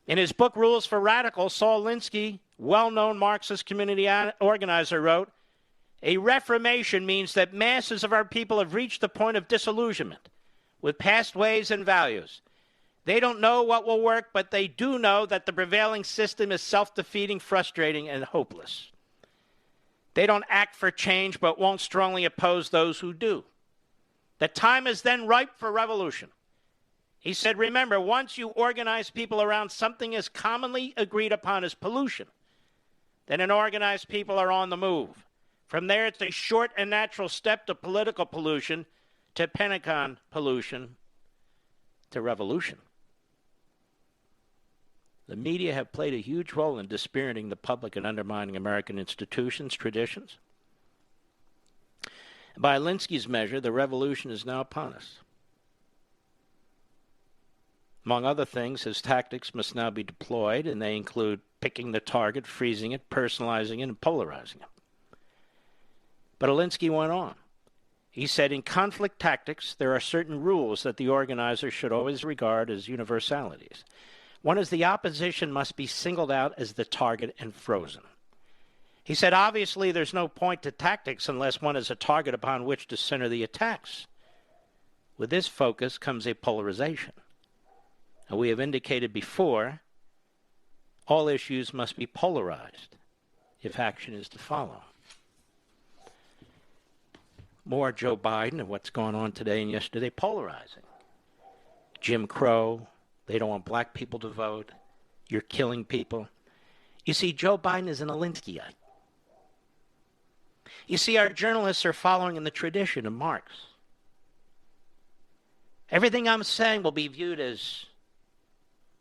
In his book, Rules for Radicals, Saul Alinsky, well-known Marxist community organizer, wrote, "A reformation means that masses of our people have reached the point of disillusionment with past ways and values. They don't know what will work, but they do know that the prevailing system is self-defeating, frustrating, and hopeless. They don't act for change, but won't strongly oppose those who do. The time is then ripe for revolution." He said, remember, once you organize people around something as commonly agreed upon as pollution, then an organized people are on the move. From there, it's a short and natural step to political pollution, to Pentagon pollution, to revolution. The media have played a huge role in dispiriting the public and undermining American institutions, traditions. By Alinsky's measure, the revolution is now upon us. Among other things, his tactics must now be deployed, and they include picking the target, freezing it, personalizing it, and polarizing it. But Alinsky went on. He said, in conflict tactics, there are certain rules that the organizer should always regard as universalities. One is the opposition must be singled out as the target and frozen. He said, obviously, there's no point to tactics unless one is a target upon which to center the attacks. With this focus comes a polarization. And we have indicated before, all issues must be polarized if action is to follow. More Joe Biden and what's going on today and yesterday, polarizing. Jim Crow, they don't want black people to vote. You're killing people. You see, Joe Biden is an Alinskyite. You see, our journalists are following in the tradition of Marx. Everything I'm saying will be viewed as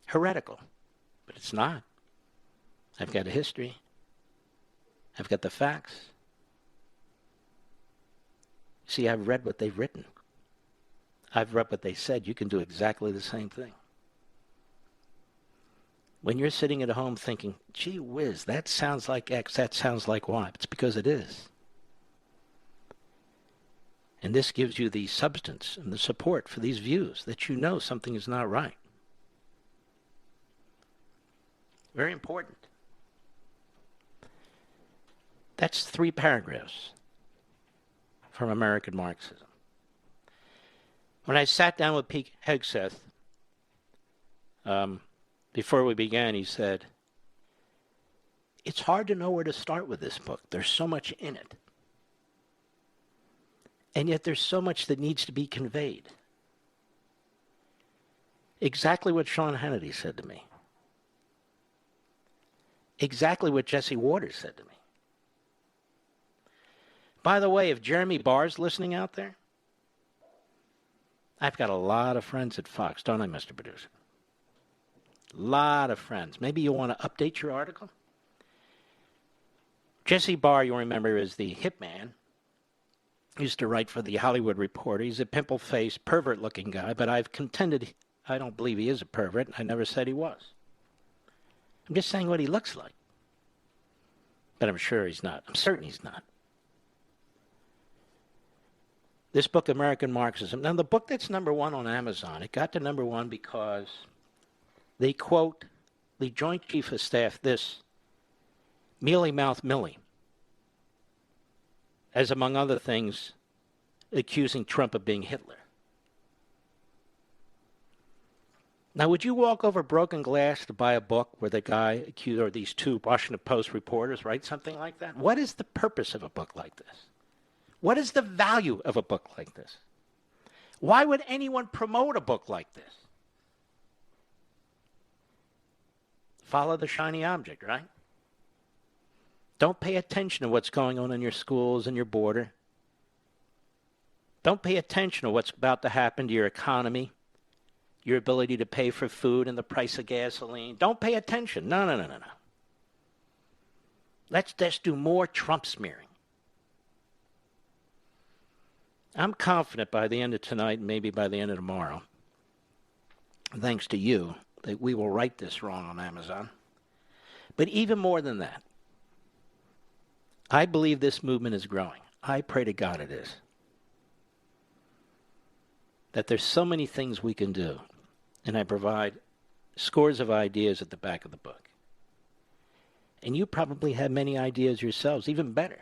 heretical, but it's not. I've got a history. I've got the facts. See, I've read what they've written. I've read what they said. You can do exactly the same thing. When you're sitting at home thinking, gee whiz, that sounds like X, that sounds like Y, it's because it is. And this gives you the substance and the support for these views that you know something is not right. Very important. That's 3 paragraphs from American Marxism. When I sat down with Pete Hegseth, before we began, he said, it's hard to know where to start with this book. There's so much in it. And yet there's so much that needs to be conveyed. Exactly what Sean Hannity said to me. Exactly what Jesse Waters said to me. By the way, if Jeremy Barr's listening out there, I've got a lot of friends at Fox, don't I, Mr. Producer? A lot of friends. Maybe you'll want to update your article. Jesse Barr, you'll remember, is the hitman. He used to write for the Hollywood Reporter. He's a pimple-faced, pervert-looking guy, but I've contended I don't believe he is a pervert. I never said he was. I'm just saying what he looks like. But I'm sure he's not. I'm certain he's not. This book, American Marxism. Now, the book that's number one on Amazon, it got to number one because they quote the Joint Chief of Staff, this mealy mouth Millie, as among other things, accusing Trump of being Hitler. Now, would you walk over broken glass to buy a book where the guy accused, or these two Washington Post reporters write something like that? What is the purpose of a book like this? What is the value of a book like this? Why would anyone promote a book like this? Follow the shiny object, right? Don't pay attention to what's going on in your schools and your border. Don't pay attention to what's about to happen to your economy, your ability to pay for food and the price of gasoline. Don't pay attention. No. Let's just do more Trump smearing. I'm confident by the end of tonight, and maybe by the end of tomorrow, thanks to you, that we will right this wrong on Amazon. But even more than that, I believe this movement is growing. I pray to God it is. That there's so many things we can do, and I provide scores of ideas at the back of the book. And you probably have many ideas yourselves, even better.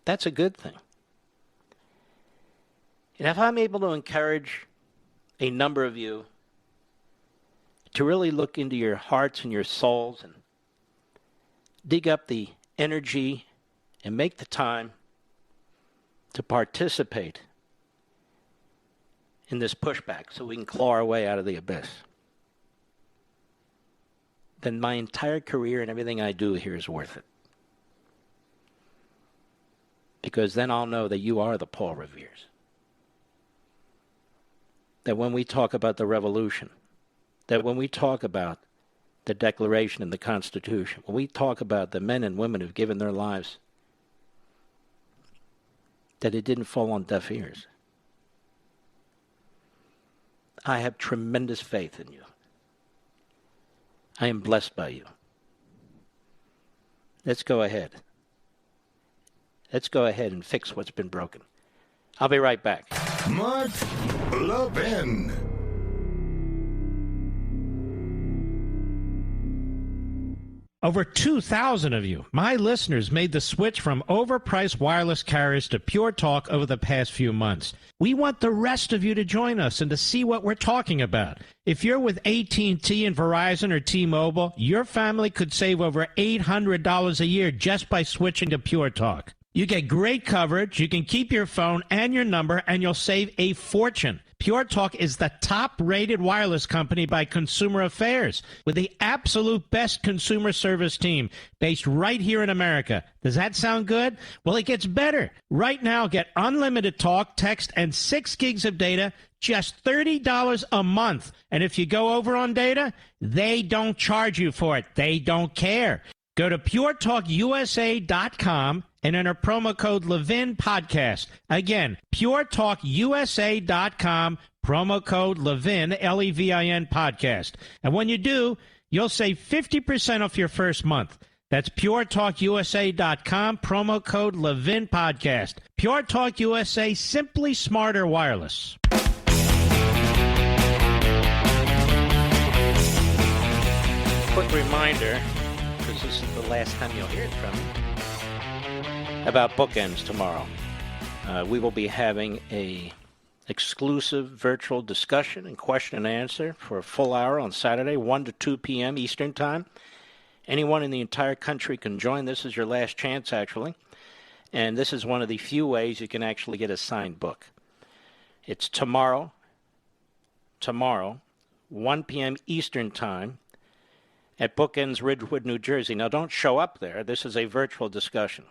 That's a good thing. And if I'm able to encourage a number of you to really look into your hearts and your souls and dig up the energy and make the time to participate in this pushback so we can claw our way out of the abyss, then my entire career and everything I do here is worth it. Because then I'll know that you are the Paul Reveres. That when we talk about the revolution, that when we talk about the Declaration and the Constitution, when we talk about the men and women who've given their lives, that it didn't fall on deaf ears. I have tremendous faith in you. I am blessed by you. Let's go ahead. Let's go ahead and fix what's been broken. I'll be right back. Mark Levin. Over 2,000 of you, my listeners, made the switch from overpriced wireless carriers to Pure Talk over the past few months. We want the rest of you to join us and to see what we're talking about. If you're with AT&T and Verizon or T-Mobile, your family could save over $800 a year just by switching to Pure Talk. You get great coverage, you can keep your phone and your number, and you'll save a fortune. Pure Talk is the top-rated wireless company by Consumer Affairs with the absolute best consumer service team based right here in America. Does that sound good? Well, it gets better. Right now, get unlimited talk, text, and 6 gigs of data, just $30 a month. And if you go over on data, they don't charge you for it. They don't care. Go to puretalkusa.com and enter promo code Levin Podcast. Again, puretalkusa.com, promo code Levin, Levin Podcast. And when you do, you'll save 50% off your first month. That's puretalkusa.com, promo code Levin Podcast. Pure Talk USA, simply smarter wireless. Quick reminder, because this is the last time you'll hear it from me, about Bookends tomorrow. We will be having a exclusive virtual discussion and question and answer for a full hour on Saturday, 1 to 2 p.m. Eastern Time. Anyone in the entire country can join. This is your last chance, actually. And this is one of the few ways you can actually get a signed book. It's tomorrow, 1 p.m. Eastern Time, at Bookends, Ridgewood, New Jersey. Now, don't show up there. This is a virtual discussion.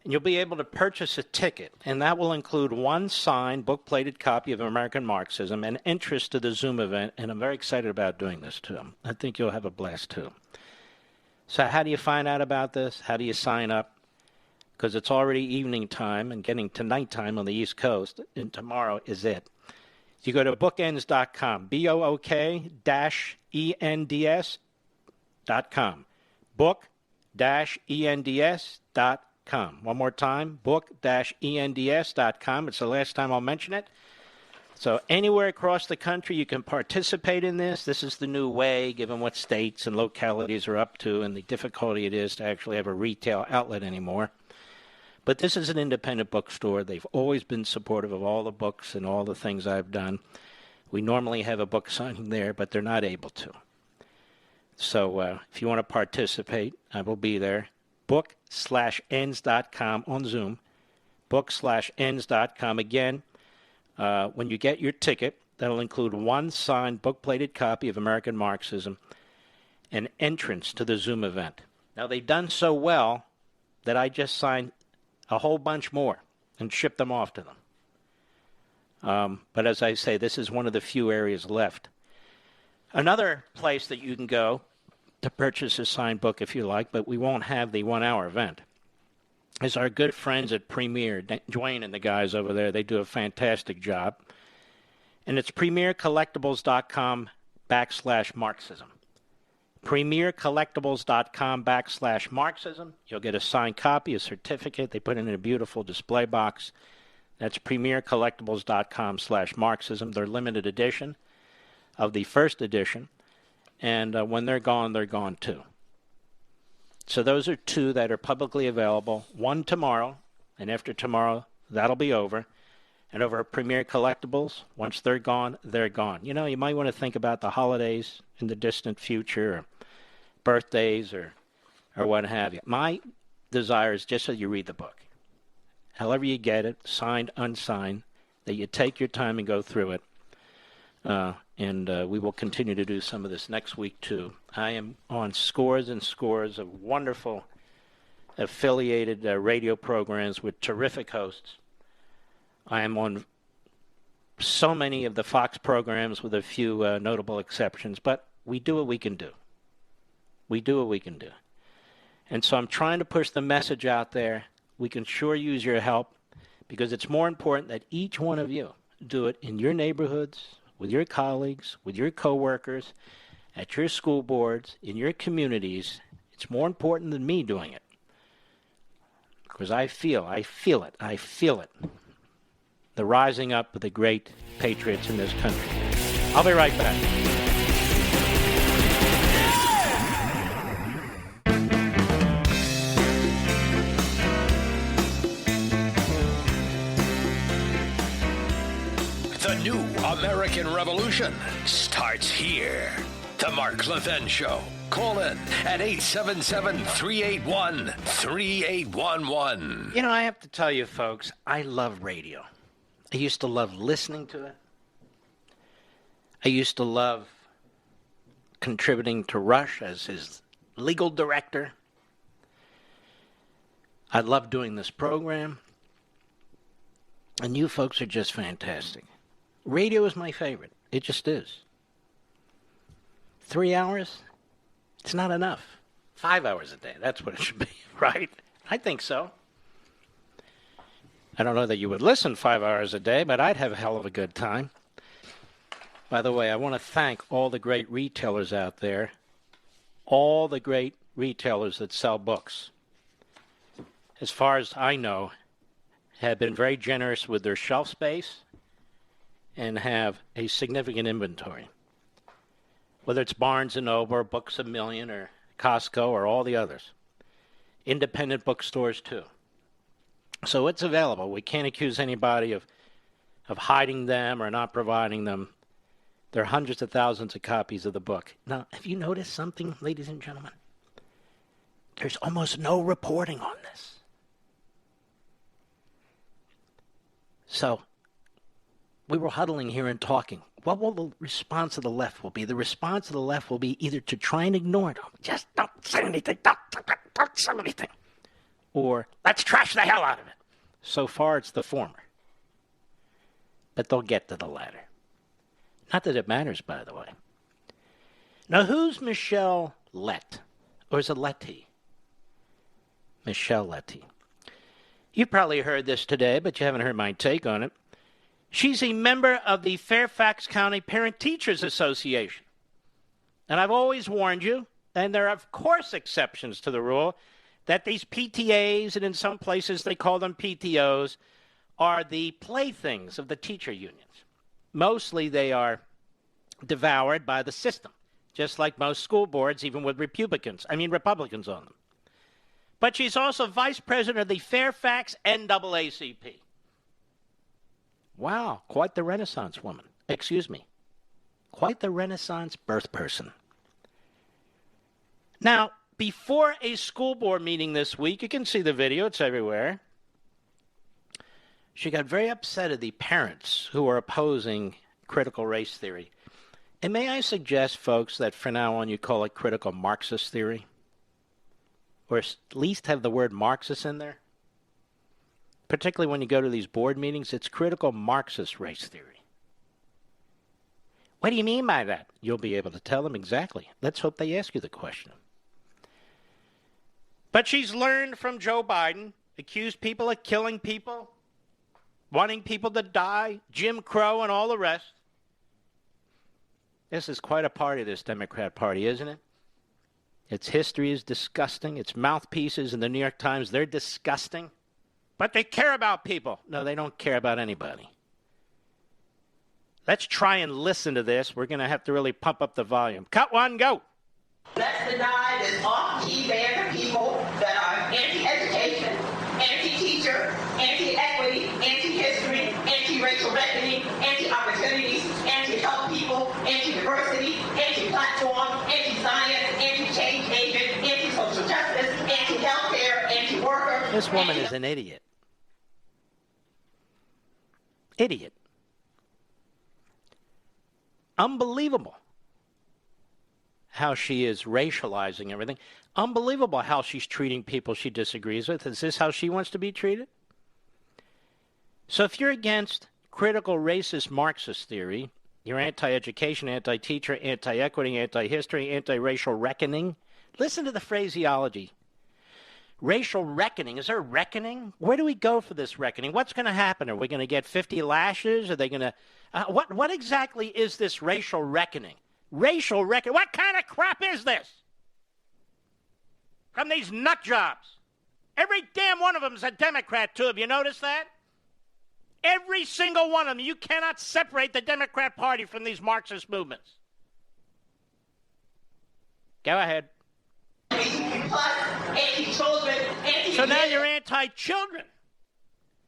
And you'll be able to purchase a ticket, and that will include one signed, book-plated copy of American Marxism and interest to the Zoom event, and I'm very excited about doing this, too. I think you'll have a blast, too. So how do you find out about this? How do you sign up? Because it's already evening time and getting to nighttime on the East Coast, and tomorrow is it. You go to bookends.com, book-ends.com, book-ends.com. book-ends.com. One more time, book-ends.com. It's the last time I'll mention it. So anywhere across the country you can participate in this. This is the new way, given what states and localities are up to and the difficulty it is to actually have a retail outlet anymore. But this is an independent bookstore. They've always been supportive of all the books and all the things I've done. We normally have a book signing there, but they're not able to. So if you want to participate, I will be there. book/ends.com on Zoom. book/ends.com. Again, when you get your ticket, that'll include one signed book-plated copy of American Marxism and entrance to the Zoom event. Now, they've done so well that I just signed a whole bunch more and shipped them off to them. But as I say, this is one of the few areas left. Another place that you can go to purchase a signed book if you like, but we won't have the 1 hour event, is our good friends at Premier, Dwayne and the guys over there. They do a fantastic job. And it's premiercollectibles.com/Marxism. premiercollectibles.com/Marxism. You'll get a signed copy, a certificate. They put it in a beautiful display box. That's premiercollectibles.com/Marxism. They're limited edition of the first edition. And when they're gone too. So those are two that are publicly available. One tomorrow, and after tomorrow, that'll be over. And over at Premier Collectibles, once they're gone, they're gone. You know, you might want to think about the holidays in the distant future, or birthdays, or what have you. My desire is just so you read the book. However you get it, signed, unsigned, that you take your time and go through it. And we will continue to do some of this next week, too. I am on scores and scores of wonderful affiliated radio programs with terrific hosts. I am on so many of the Fox programs with a few notable exceptions, but we do what we can do. We do what we can do. And so I'm trying to push the message out there. We can sure use your help, because it's more important that each one of you do it in your neighborhoods, with your colleagues, with your coworkers, at your school boards, in your communities. It's more important than me doing it. Because I feel it. The rising up of the great patriots in this country. I'll be right back. The new American Revolution starts here. The Mark Levin Show. Call in at 877-381-3811. You know, I have to tell you, folks, I love radio. I used to love listening to it. I used to love contributing to Rush as his legal director. I love doing this program. And you folks are just fantastic. Radio is my favorite. It just is. 3 hours? It's not enough. 5 hours a day. That's what it should be, right? I think so. I don't know that you would listen 5 hours a day, but I'd have a hell of a good time. By the way, I want to thank all the great retailers out there, all the great retailers that sell books. As far as I know, have been very generous with their shelf space and have a significant inventory. Whether it's Barnes & Noble or Books A Million or Costco or all the others. Independent bookstores, too. So it's available. We can't accuse anybody of hiding them or not providing them. There are hundreds of thousands of copies of the book. Now, have you noticed something, ladies and gentlemen? There's almost no reporting on this. So, we were huddling here and talking. What will the response of the left will be? The response of the left will be either to try and ignore it. Just don't say anything. Don't say anything. Or, let's trash the hell out of it. So far, it's the former. But they'll get to the latter. Not that it matters, by the way. Now, who's Michelle Lett? Or is it Letty? Michelle Letty. You probably heard this today, but you haven't heard my take on it. She's a member of the Fairfax County Parent-Teachers Association. And I've always warned you, and there are, of course, exceptions to the rule, that these PTAs, and in some places they call them PTOs, are the playthings of the teacher unions. Mostly they are devoured by the system, just like most school boards, even with Republicans on them. But she's also vice president of the Fairfax NAACP. Wow, quite the Renaissance woman. Excuse me. Quite the Renaissance birth person. Now, before a school board meeting this week, you can see the video, it's everywhere. She got very upset at the parents who were opposing critical race theory. And may I suggest, folks, that from now on you call it critical Marxist theory? Or at least have the word Marxist in there? Particularly when you go to these board meetings, it's critical Marxist race theory. What do you mean by that? You'll be able to tell them exactly. Let's hope they ask you the question. But she's learned from Joe Biden, accused people of killing people, wanting people to die, Jim Crow, and all the rest. This is quite a party, this Democrat Party, isn't it? Its history is disgusting. Its mouthpieces in the New York Times, they're disgusting. But they care about people. No, they don't care about anybody. Let's try and listen to this. We're going to have to really pump up the volume. Cut one, go. Let's deny this off-key band of people that are anti-education, anti-teacher, anti-equity, anti-history, anti-racial reckoning, anti-opportunities, anti-help people, anti-diversity, anti-platform, anti-science, anti-change agent, anti-social justice, anti-healthcare, anti-worker. This woman is an idiot. Idiot. Unbelievable how she is racializing everything. Unbelievable how she's treating people she disagrees with. Is this how she wants to be treated? So if you're against critical racist Marxist theory, you're anti-education, anti-teacher, anti-equity, anti-history, anti-racial reckoning. Listen to the phraseology. Racial reckoning. Is there a reckoning? Where do we go for this reckoning? What's going to happen? Are we going to get 50 lashes? Are they going to... What exactly is this racial reckoning? Racial reckoning? What kind of crap is this? From these nut jobs. Every damn one of them is a Democrat, too. Have you noticed that? Every single one of them. You cannot separate the Democrat Party from these Marxist movements. Go ahead. So now you're anti-children,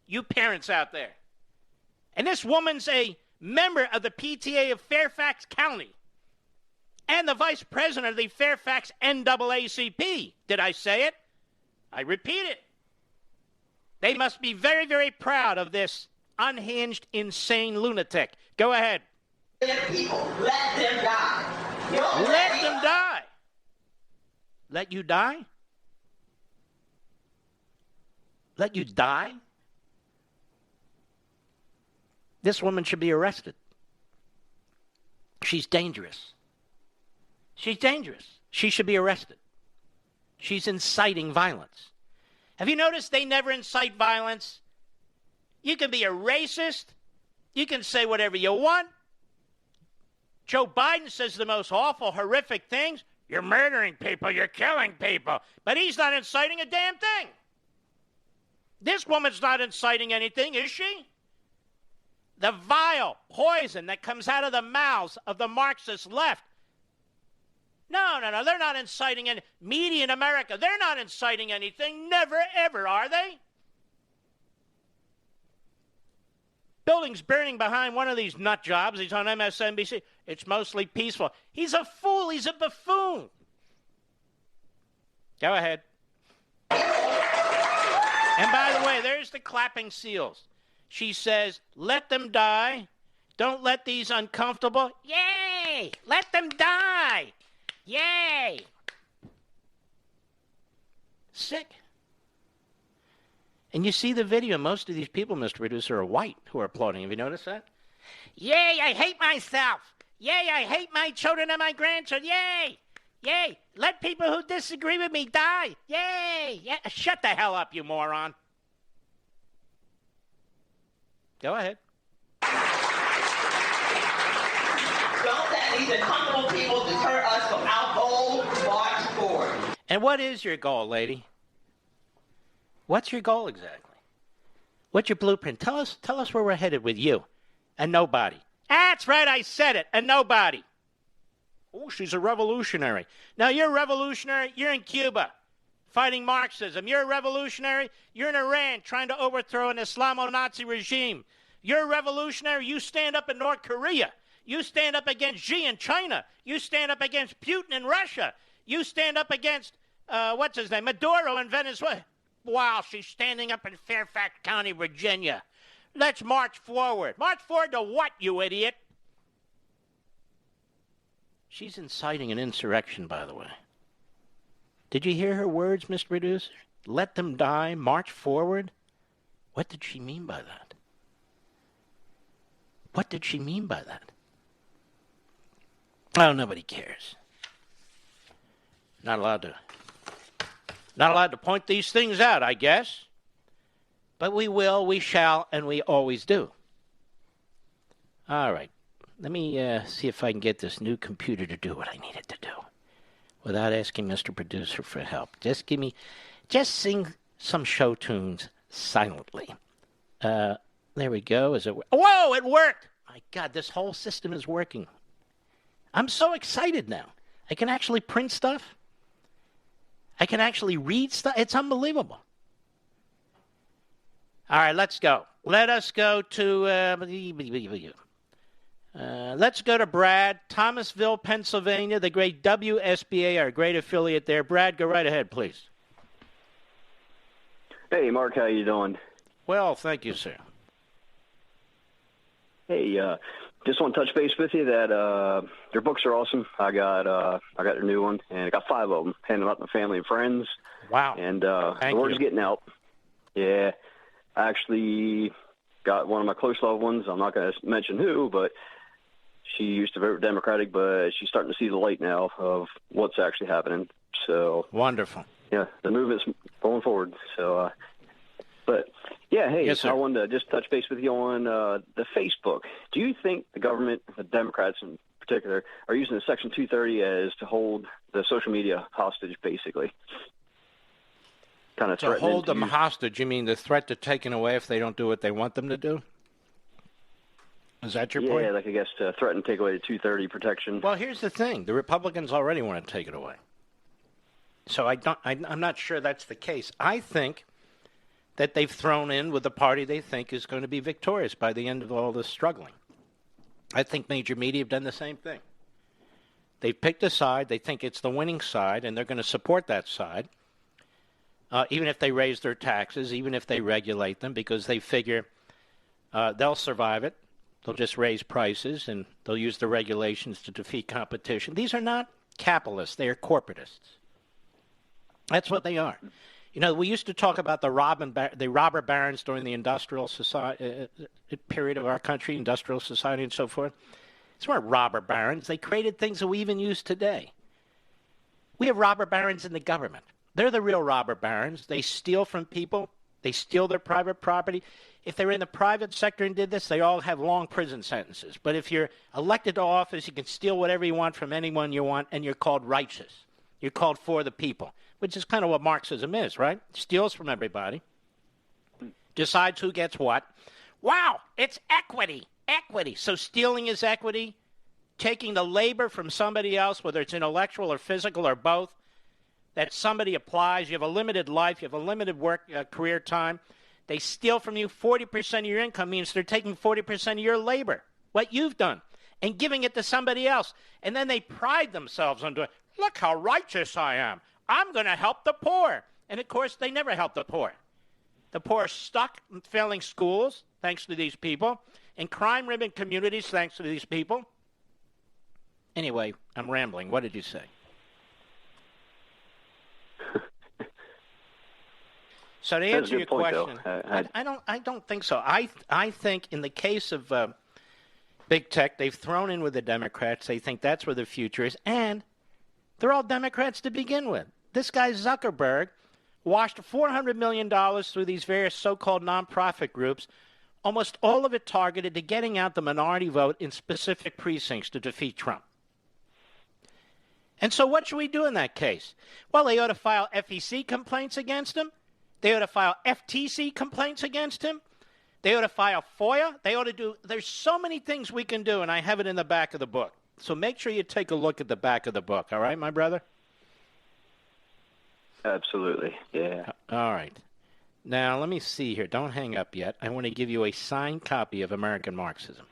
you parents out there. And this woman's a member of the PTA of Fairfax County and the vice president of the Fairfax NAACP. Did I say it? I repeat it. They must be very, very proud of this unhinged, insane lunatic. Go ahead. People, let them die. Let them die. Let you die? Let you die? This woman should be arrested. She's dangerous. She's dangerous. She should be arrested. She's inciting violence. Have you noticed they never incite violence? You can be a racist. You can say whatever you want. Joe Biden says the most awful, horrific things. You're murdering people. You're killing people. But he's not inciting a damn thing. This woman's not inciting anything, is she? The vile poison that comes out of the mouths of the Marxist left. No, they're not inciting any. Media in America, they're not inciting anything. Never, ever, are they? Buildings burning behind one of these nut jobs. He's on MSNBC. It's mostly peaceful. He's a fool. He's a buffoon. Go ahead. And by the way, there's the clapping seals. She says, let them die. Don't let these uncomfortable. Yay! Let them die. Yay! Sick. And you see the video. Most of these people, Mr. Producer, are white who are applauding. Have you noticed that? Yay, I hate myself. Yay, I hate my children and my grandchildren. Yay! Yay! Let people who disagree with me die. Yay! Yeah. Shut the hell up, you moron. Go ahead. Don't let these uncomfortable people deter us from our goal to march forward. And what is your goal, lady? What's your goal exactly? What's your blueprint? Tell us where we're headed with you and nobody. That's right, I said it, and nobody. Oh, she's a revolutionary. Now, you're a revolutionary. You're in Cuba fighting Marxism. You're a revolutionary. You're in Iran trying to overthrow an Islamo-Nazi regime. You're a revolutionary. You stand up in North Korea. You stand up against Xi in China. You stand up against Putin in Russia. You stand up against, Maduro in Venezuela. Wow, she's standing up in Fairfax County, Virginia. Let's march forward. March forward to what, you idiot? She's inciting an insurrection, by the way. Did you hear her words, Mr. Producer? Let them die, march forward? What did she mean by that? What did she mean by that? Oh, nobody cares. Not allowed to point these things out, I guess. But we will, we shall, and we always do. All right. Let me see if I can get this new computer to do what I need it to do without asking Mr. Producer for help. Just sing some show tunes silently. There we go. Whoa, it worked! My God, this whole system is working. I'm so excited now. I can actually print stuff. I can actually read stuff. It's unbelievable. All right, let's go. Let us go to... let's go to Brad, Thomasville, Pennsylvania, the great WSBA, our great affiliate there. Brad, go right ahead, please. Hey, Mark, how you doing? Well, thank you, sir. Hey, just want to touch base with you that your books are awesome. I got your new one, and I got 5 of them. Handing them out to my family and friends. Wow. And the word's getting out. Yeah. I actually got one of my close loved ones. I'm not going to mention who, but she used to vote Democratic, but she's starting to see the light now of what's actually happening. So wonderful. Yeah, the movement's going forward. So, but yeah, hey, yes, I wanted to just touch base with you on the Facebook. Do you think the government, the Democrats in particular, are using the Section 230 as to hold the social media hostage, basically? Kind of to hold them hostage, you mean the threat to taking away if they don't do what they want them to do? Is that your point? Yeah, like I guess to threaten to take away the 230 protection. Well, here's the thing. The Republicans already want to take it away. So I'm not sure that's the case. I think that they've thrown in with the party they think is going to be victorious by the end of all this struggling. I think major media have done the same thing. They've picked a side. They think it's the winning side, and they're going to support that side. Even if they raise their taxes, even if they regulate them, because they figure they'll survive it. They'll just raise prices, and they'll use the regulations to defeat competition. These are not capitalists. They are corporatists. That's what they are. You know, we used to talk about the robber barons during the industrial society period of our country, industrial society and so forth. These weren't robber barons. They created things that we even use today. We have robber barons in the government. They're the real robber barons. They steal from people. They steal their private property. If they were in the private sector and did this, they all have long prison sentences. But if you're elected to office, you can steal whatever you want from anyone you want, and you're called righteous. You're called for the people, which is kind of what Marxism is, right? Steals from everybody, decides who gets what. Wow, it's equity, equity. So stealing is equity, taking the labor from somebody else, whether it's intellectual or physical or both, that somebody applies. You have a limited life. You have a limited work career time. They steal from you 40% of your income means they're taking 40% of your labor, what you've done, and giving it to somebody else. And then they pride themselves on doing, look how righteous I am. I'm going to help the poor. And, of course, they never help the poor. The poor are stuck in failing schools, thanks to these people, in crime-ridden communities, thanks to these people. Anyway, I'm rambling. What did you say? So to answer your question, I don't think so. I think in the case of big tech, they've thrown in with the Democrats. They think that's where the future is, and they're all Democrats to begin with. This guy Zuckerberg washed $400 million through these various so-called nonprofit groups, almost all of it targeted to getting out the minority vote in specific precincts to defeat Trump. And so what should we do in that case? Well, they ought to file FEC complaints against him. They ought to file FTC complaints against him. They ought to file FOIA. They ought to do, there's so many things we can do, and I have it in the back of the book. So make sure you take a look at the back of the book, all right, my brother? Absolutely, yeah. All right. Now, let me see here. Don't hang up yet. I want to give you a signed copy of American Marxism.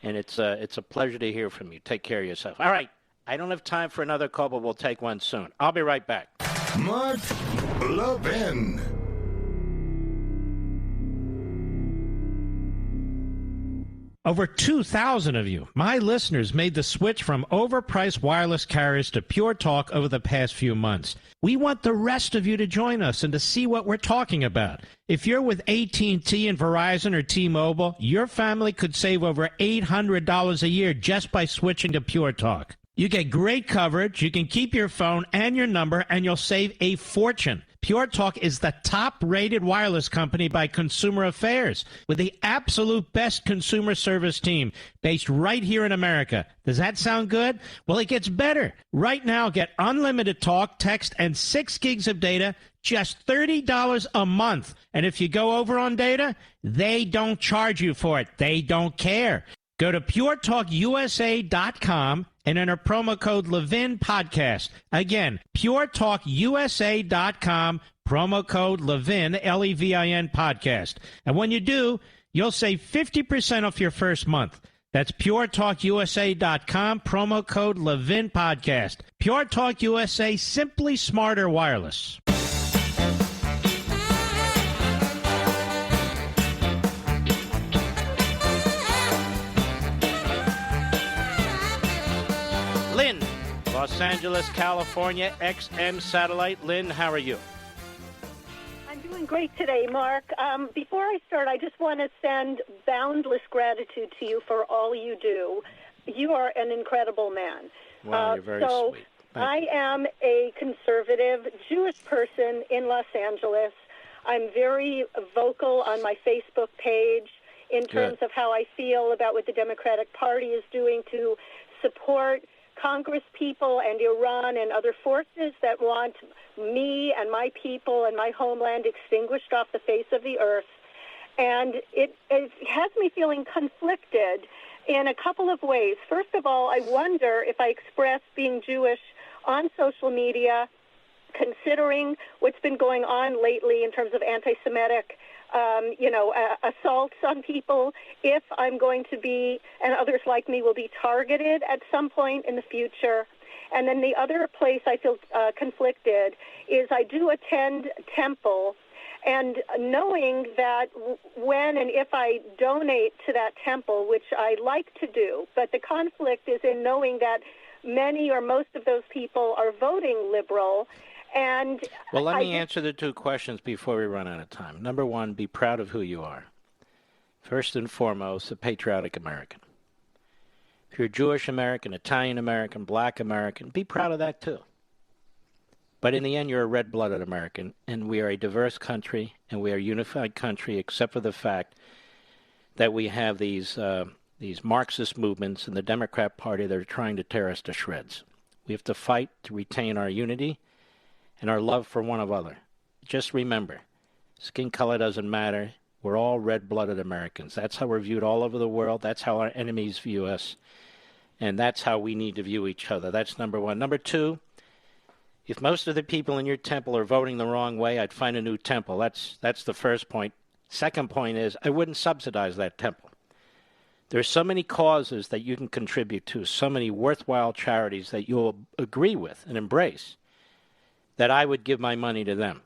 And it's a pleasure to hear from you. Take care of yourself. All right. I don't have time for another call, but we'll take one soon. I'll be right back. Mark Levin. Over 2,000 of you, my listeners, made the switch from overpriced wireless carriers to Pure Talk over the past few months. We want the rest of you to join us and to see what we're talking about. If you're with AT&T and Verizon or T-Mobile, your family could save over $800 a year just by switching to Pure Talk. You get great coverage, you can keep your phone and your number, and you'll save a fortune. Pure Talk is the top-rated wireless company by Consumer Affairs with the absolute best consumer service team based right here in America. Does that sound good? Well, it gets better. Right now, get unlimited talk, text, and 6 gigs of data, just $30 a month. And if you go over on data, they don't charge you for it. They don't care. Go to puretalkusa.com and enter promo code Levin Podcast. Again, puretalkusa.com, promo code Levin, Levin Podcast. And when you do, you'll save 50% off your first month. That's puretalkusa.com, promo code Levin Podcast. Pure Talk USA, simply smarter wireless. Lynn, Los Angeles, California, XM Satellite. Lynn, how are you? I'm doing great today, Mark. Before I start, I just want to send boundless gratitude to you for all you do. You are an incredible man. Wow, you're very sweet. I am a conservative Jewish person in Los Angeles. I'm very vocal on my Facebook page in terms of how I feel about what the Democratic Party is doing to support Congress people and Iran and other forces that want me and my people and my homeland extinguished off the face of the earth. And it has me feeling conflicted in a couple of ways. First of all, I wonder if I express being Jewish on social media, considering what's been going on lately in terms of anti-Semitic assaults on people, if I'm going to be, and others like me will be targeted at some point in the future. And then the other place I feel conflicted is I do attend temple, and knowing that when and if I donate to that temple, which I like to do, but the conflict is in knowing that many or most of those people are voting liberal. And well, let me answer the two questions before we run out of time. Number one, be proud of who you are. First and foremost, a patriotic American. If you're Jewish American, Italian American, Black American, be proud of that too. But in the end, you're a red-blooded American, and we are a diverse country, and we are a unified country, except for the fact that we have these Marxist movements in the Democrat Party that are trying to tear us to shreds. We have to fight to retain our unity and our love for one another. Just remember, skin color doesn't matter. We're all red-blooded Americans. That's how we're viewed all over the world. That's how our enemies view us. And that's how we need to view each other. That's number one. Number two, if most of the people in your temple are voting the wrong way, I'd find a new temple. That's the first point. Second point is I wouldn't subsidize that temple. There's so many causes that you can contribute to, so many worthwhile charities that you'll agree with and embrace, that I would give my money to them.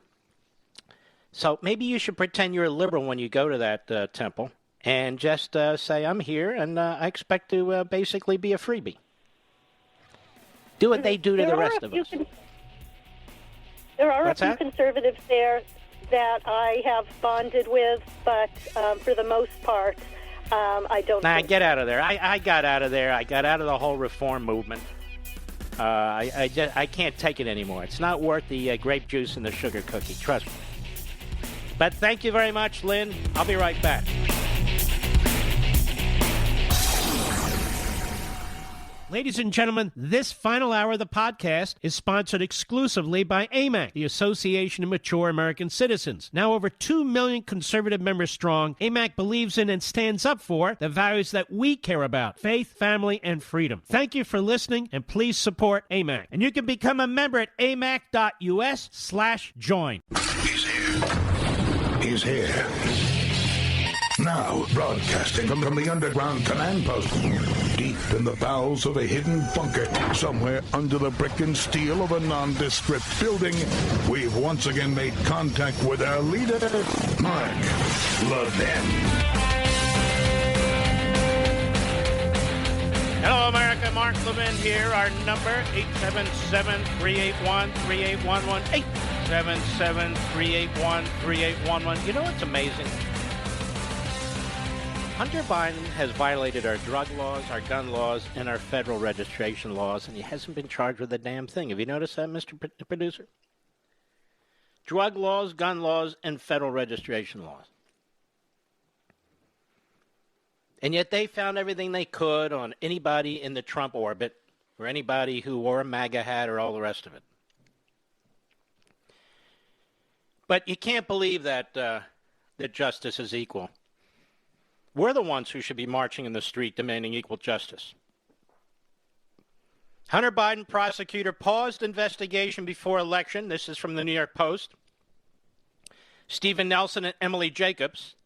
So maybe you should pretend you're a liberal when you go to that temple and just say, I'm here and I expect to basically be a freebie. Do what they do to the rest of us. There are a few conservatives there that I have bonded with, but for the most part, I don't. Nah, get out of there. I got out of there. I got out of the whole reform movement. I can't take it anymore. It's not worth the grape juice and the sugar cookie. Trust me. But thank you very much, Lynn. I'll be right back. Ladies and gentlemen, this final hour of the podcast is sponsored exclusively by AMAC, the Association of Mature American Citizens. Now over 2 million conservative members strong, AMAC believes in and stands up for the values that we care about: faith, family, and freedom. Thank you for listening, and please support AMAC. And you can become a member at amac.us/join. He's here. Now, broadcasting from the underground command post, deep in the bowels of a hidden bunker, somewhere under the brick and steel of a nondescript building, we've once again made contact with our leader, Mark Levin. Hello, America. Mark Levin here. Our number, 877-381-3811. 877-381-3811. You know what's amazing? Hunter Biden has violated our drug laws, our gun laws, and our federal registration laws, and he hasn't been charged with a damn thing. Have you noticed that, Mr. Producer? Drug laws, gun laws, and federal registration laws. And yet they found everything they could on anybody in the Trump orbit or anybody who wore a MAGA hat or all the rest of it. But you can't believe that that justice is equal. We're the ones who should be marching in the street demanding equal justice. Hunter Biden prosecutor paused investigation before election. This is from the New York Post. Stephen Nelson and Emily Jacobs,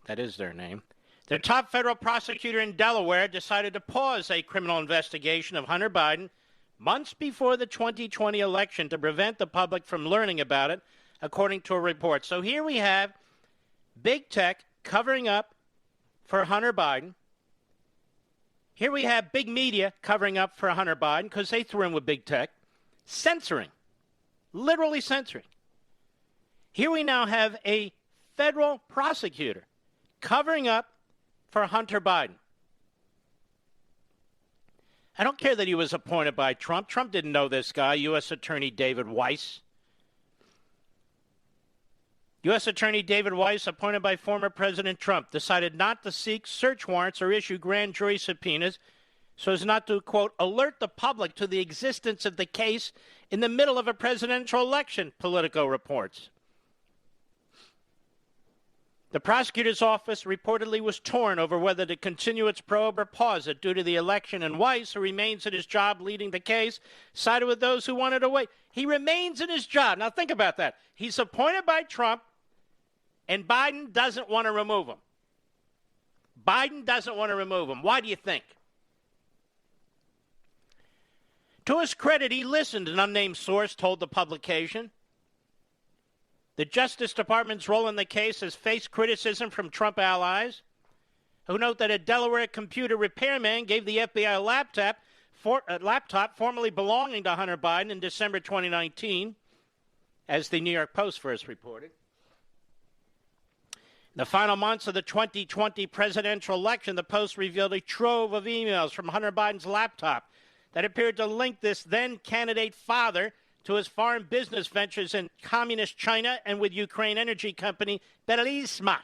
that is their name, their top federal prosecutor in Delaware decided to pause a criminal investigation of Hunter Biden months before the 2020 election to prevent the public from learning about it, according to a report. So here we have big tech covering up for Hunter Biden. Here we have big media covering up for Hunter Biden because they threw in with big tech, censoring, literally censoring. Here we now have a federal prosecutor covering up for Hunter Biden. I don't care that he was appointed by Trump. Trump didn't know this guy, U.S. Attorney David Weiss. U.S. Attorney David Weiss, appointed by former President Trump, decided not to seek search warrants or issue grand jury subpoenas so as not to, quote, alert the public to the existence of the case in the middle of a presidential election, Politico reports. The prosecutor's office reportedly was torn over whether to continue its probe or pause it due to the election, and Weiss, who remains in his job leading the case, sided with those who wanted to wait. He remains in his job. Now think about that. He's appointed by Trump, and Biden doesn't want to remove him. Biden doesn't want to remove him. Why do you think? To his credit, he listened, an unnamed source told the publication. The Justice Department's role in the case has faced criticism from Trump allies, who note that a Delaware computer repairman gave the FBI a laptop formerly belonging to Hunter Biden in December 2019, as the New York Post first reported. In the final months of the 2020 presidential election, the Post revealed a trove of emails from Hunter Biden's laptop that appeared to link this then-candidate father to his foreign business ventures in communist China and with Ukraine energy company Burisma.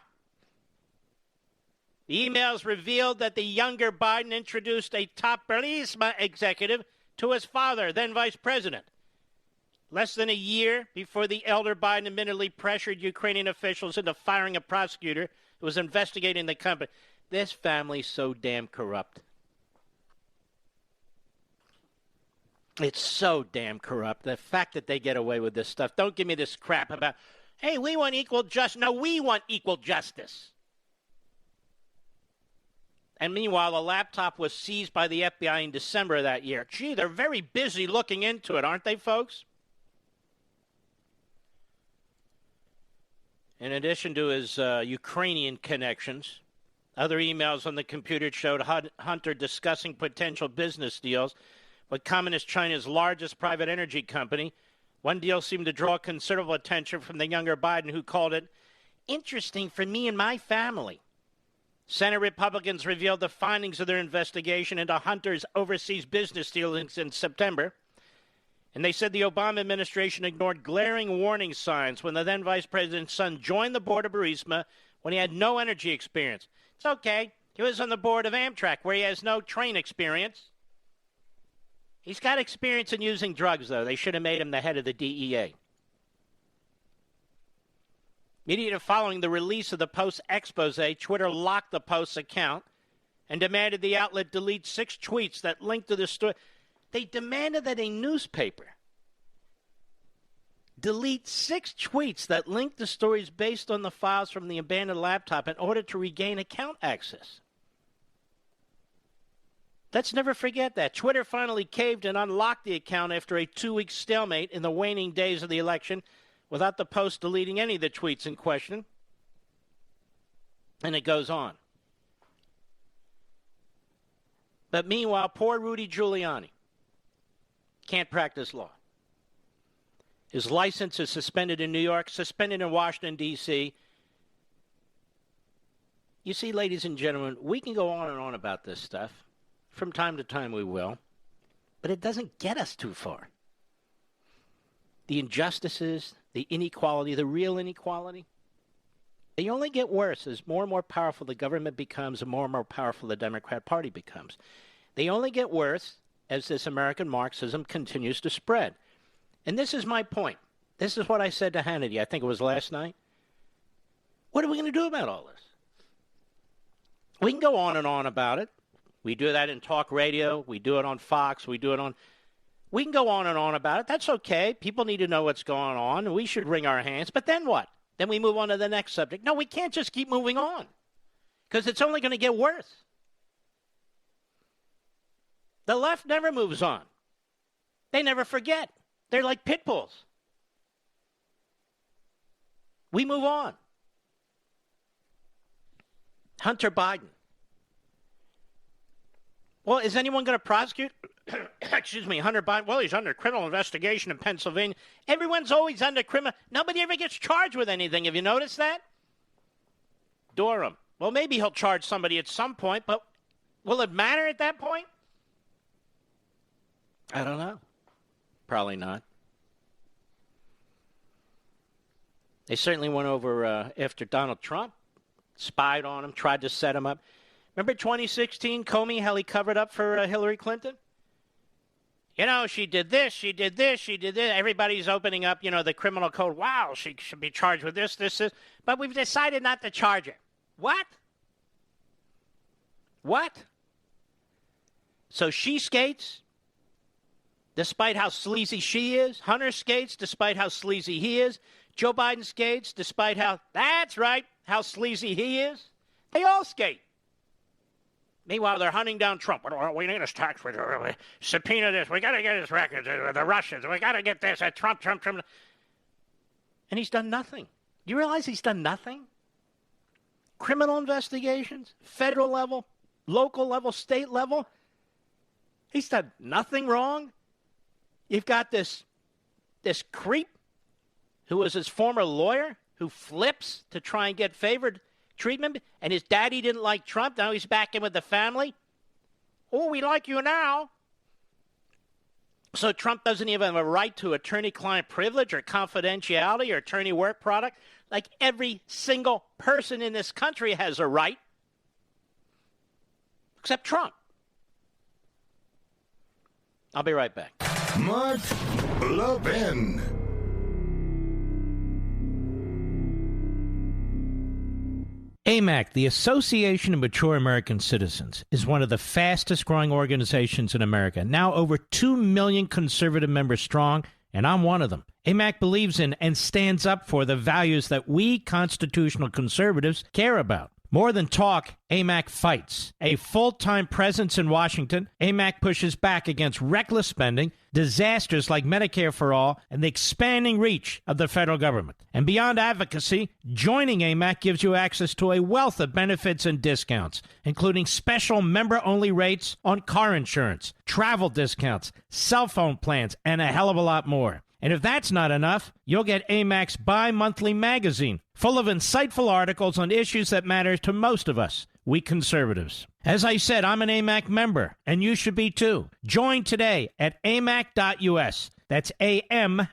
The emails revealed that the younger Biden introduced a top Burisma executive to his father, then vice president. Less than a year before the elder Biden admittedly pressured Ukrainian officials into firing a prosecutor who was investigating the company. This family's so damn corrupt. It's so damn corrupt. The fact that they get away with this stuff. Don't give me this crap about, hey, we want equal justice. No, we want equal justice. And meanwhile, the laptop was seized by the FBI in December of that year. Gee, they're very busy looking into it, aren't they, folks? In addition to his Ukrainian connections, other emails on the computer showed Hunter discussing potential business deals with Communist China's largest private energy company. One deal seemed to draw considerable attention from the younger Biden, who called it interesting for me and my family. Senate Republicans revealed the findings of their investigation into Hunter's overseas business dealings in September. And they said the Obama administration ignored glaring warning signs when the then vice president's son joined the board of Burisma when he had no energy experience. It's okay. He was on the board of Amtrak, where he has no train experience. He's got experience in using drugs, though. They should have made him the head of the DEA. Immediately following the release of the Post expose, Twitter locked the Post's account and demanded the outlet delete 6 tweets that linked to the story. They demanded that a newspaper delete 6 tweets that linked to stories based on the files from the abandoned laptop in order to regain account access. Let's never forget that. Twitter finally caved and unlocked the account after a 2-week stalemate in the waning days of the election without the Post deleting any of the tweets in question. And it goes on. But meanwhile, poor Rudy Giuliani can't practice law. His license is suspended in New York, suspended in Washington, D.C. You see, ladies and gentlemen, we can go on and on about this stuff. From time to time we will. But it doesn't get us too far. The injustices, the inequality, the real inequality, they only get worse as more and more powerful the government becomes and more powerful the Democrat Party becomes. They only get worse as this American Marxism continues to spread. And this is my point. This is what I said to Hannity, I think it was last night. What are we going to do about all this? We can go on and on about it. We do that in talk radio. We do it on Fox. We can go on and on about it. That's okay. People need to know what's going on, and we should wring our hands. But then what? Then we move on to the next subject. No, we can't just keep moving on because it's only going to get worse. The left never moves on. They never forget. They're like pit bulls. We move on. Hunter Biden. Well, is anyone going to prosecute? Hunter Biden. Well, he's under criminal investigation in Pennsylvania. Everyone's always under criminal. Nobody ever gets charged with anything. Have you noticed that? Durham. Well, maybe he'll charge somebody at some point, but will it matter at that point? I don't know. Probably not. They certainly went over after Donald Trump, spied on him, tried to set him up. Remember 2016, Comey, how he covered up for Hillary Clinton? You know, she did this, she did this, she did this. Everybody's opening up, the criminal code. Wow, she should be charged with this. But we've decided not to charge her. What? What? So she skates, despite how sleazy she is. Hunter skates, despite how sleazy he is. Joe Biden skates, despite how sleazy he is. They all skate. Meanwhile, they're hunting down Trump. We need his tax return. Subpoena this. We got to get his records. The Russians. We got to get this. Trump. And he's done nothing. Do you realize he's done nothing? Criminal investigations, federal level, local level, state level. He's done nothing wrong. You've got this creep who was his former lawyer who flips to try and get favored treatment, and his daddy didn't like Trump. Now he's back in with the family. Oh, we like you now. So Trump doesn't even have a right to attorney-client privilege or confidentiality or attorney work product. Like every single person in this country has a right, except Trump. I'll be right back. Mark Levin. AMAC, the Association of Mature American Citizens, is one of the fastest growing organizations in America. Now over 2 million conservative members strong, and I'm one of them. AMAC believes in and stands up for the values that we constitutional conservatives care about. More than talk, AMAC fights. A full-time presence in Washington, AMAC pushes back against reckless spending, disasters like Medicare for All, and the expanding reach of the federal government. And beyond advocacy, joining AMAC gives you access to a wealth of benefits and discounts, including special member-only rates on car insurance, travel discounts, cell phone plans, and a hell of a lot more. And if that's not enough, you'll get AMAC's bi-monthly magazine, full of insightful articles on issues that matter to most of us, we conservatives. As I said, I'm an AMAC member, and you should be too. Join today at amac.us. That's AMAC.us.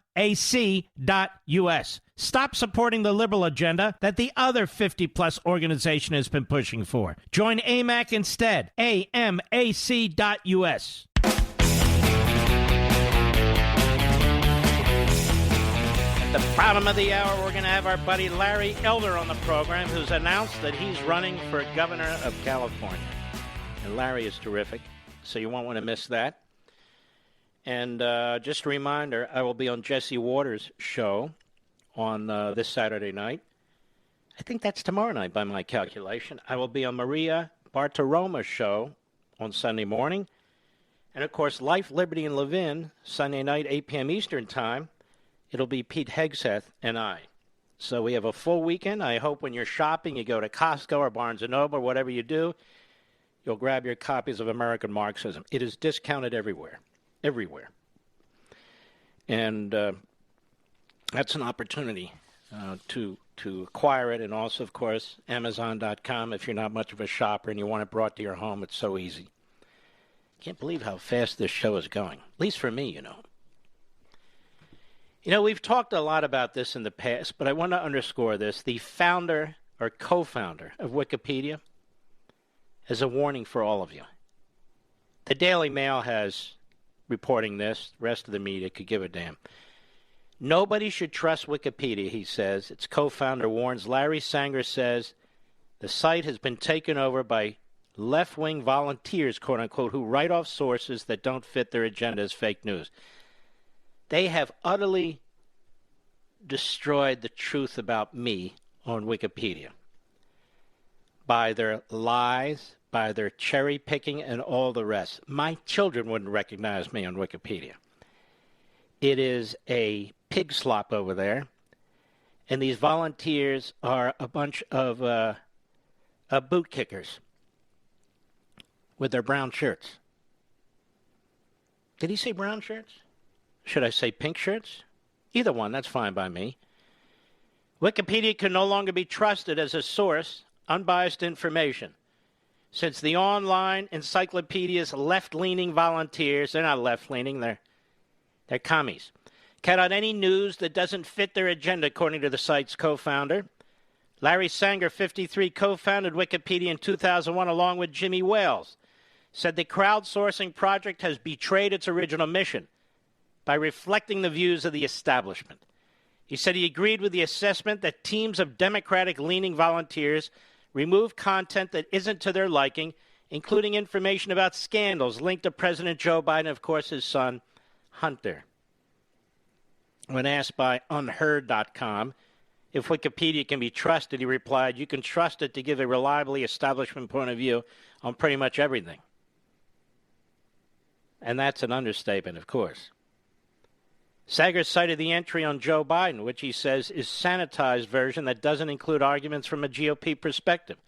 Stop supporting the liberal agenda that the other 50-plus organization has been pushing for. Join AMAC instead. AMAC.us. At the bottom of the hour, we're going to have our buddy Larry Elder on the program, who's announced that he's running for governor of California. And Larry is terrific, so you won't want to miss that. And just a reminder, I will be on Jesse Waters' show on this Saturday night. I think that's tomorrow night by my calculation. I will be on Maria Bartiromo's show on Sunday morning. And, of course, Life, Liberty, and Ləʻvɪn, Sunday night, 8 p.m. Eastern Time. It'll be Pete Hegseth and I. So we have a full weekend. I hope when you're shopping, you go to Costco or Barnes & Noble or whatever you do, you'll grab your copies of American Marxism. It is discounted everywhere. Everywhere. And that's an opportunity to acquire it. And also, of course, Amazon.com. If you're not much of a shopper and you want it brought to your home, it's so easy. Can't believe how fast this show is going. At least for me, you know. You know, we've talked a lot about this in the past, but I want to underscore this. The founder or co-founder of Wikipedia has a warning for all of you. The Daily Mail has reporting this. The rest of the media could give a damn. Nobody should trust Wikipedia, he says. Its co-founder warns. Larry Sanger says the site has been taken over by left-wing volunteers, quote-unquote, who write off sources that don't fit their agenda as fake news. They have utterly destroyed the truth about me on Wikipedia by their lies, by their cherry-picking, and all the rest. My children wouldn't recognize me on Wikipedia. It is a pig slop over there, and these volunteers are a bunch of boot kickers with their brown shirts. Did he say brown shirts? Should I say pink shirts? Either one, that's fine by me. Wikipedia can no longer be trusted as a source, unbiased information, since the online encyclopedia's left-leaning volunteers, they're not left-leaning, they're commies, cut out any news that doesn't fit their agenda, according to the site's co-founder. Larry Sanger, 53, co-founded Wikipedia in 2001 along with Jimmy Wales, said the crowdsourcing project has betrayed its original mission by reflecting the views of the establishment. He said he agreed with the assessment that teams of Democratic-leaning volunteers remove content that isn't to their liking, including information about scandals linked to President Joe Biden and, of course, his son, Hunter. When asked by Unheard.com if Wikipedia can be trusted, he replied, "You can trust it to give a reliably establishment point of view on pretty much everything." And that's an understatement, of course. Sager cited the entry on Joe Biden, which he says is sanitized version that doesn't include arguments from a GOP perspective.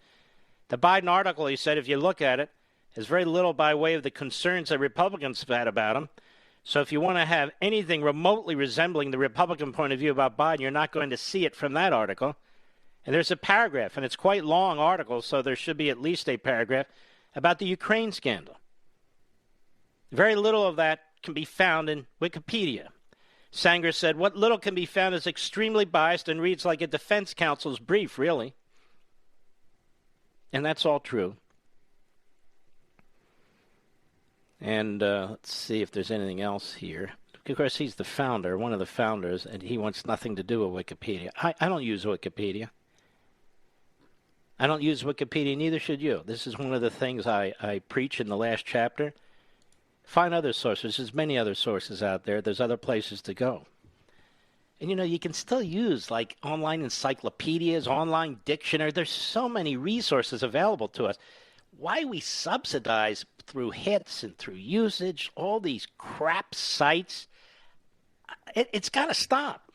The Biden article, he said, if you look at it, has very little by way of the concerns that Republicans have had about him. So if you want to have anything remotely resembling the Republican point of view about Biden, you're not going to see it from that article. And there's a paragraph, and it's quite long article, so there should be at least a paragraph about the Ukraine scandal. Very little of that can be found in Wikipedia. Sanger said, what little can be found is extremely biased and reads like a defense counsel's brief, really. And that's all true. And let's see if there's anything else here. Of course, he's the founder, one of the founders, and he wants nothing to do with Wikipedia. I don't use Wikipedia. I don't use Wikipedia, neither should you. This is one of the things I preach in the last chapter. Find other sources. There's many other sources out there. There's other places to go. And, you know, you can still use, like, online encyclopedias, online dictionary. There's so many resources available to us. Why we subsidize through hits and through usage all these crap sites, it's got to stop.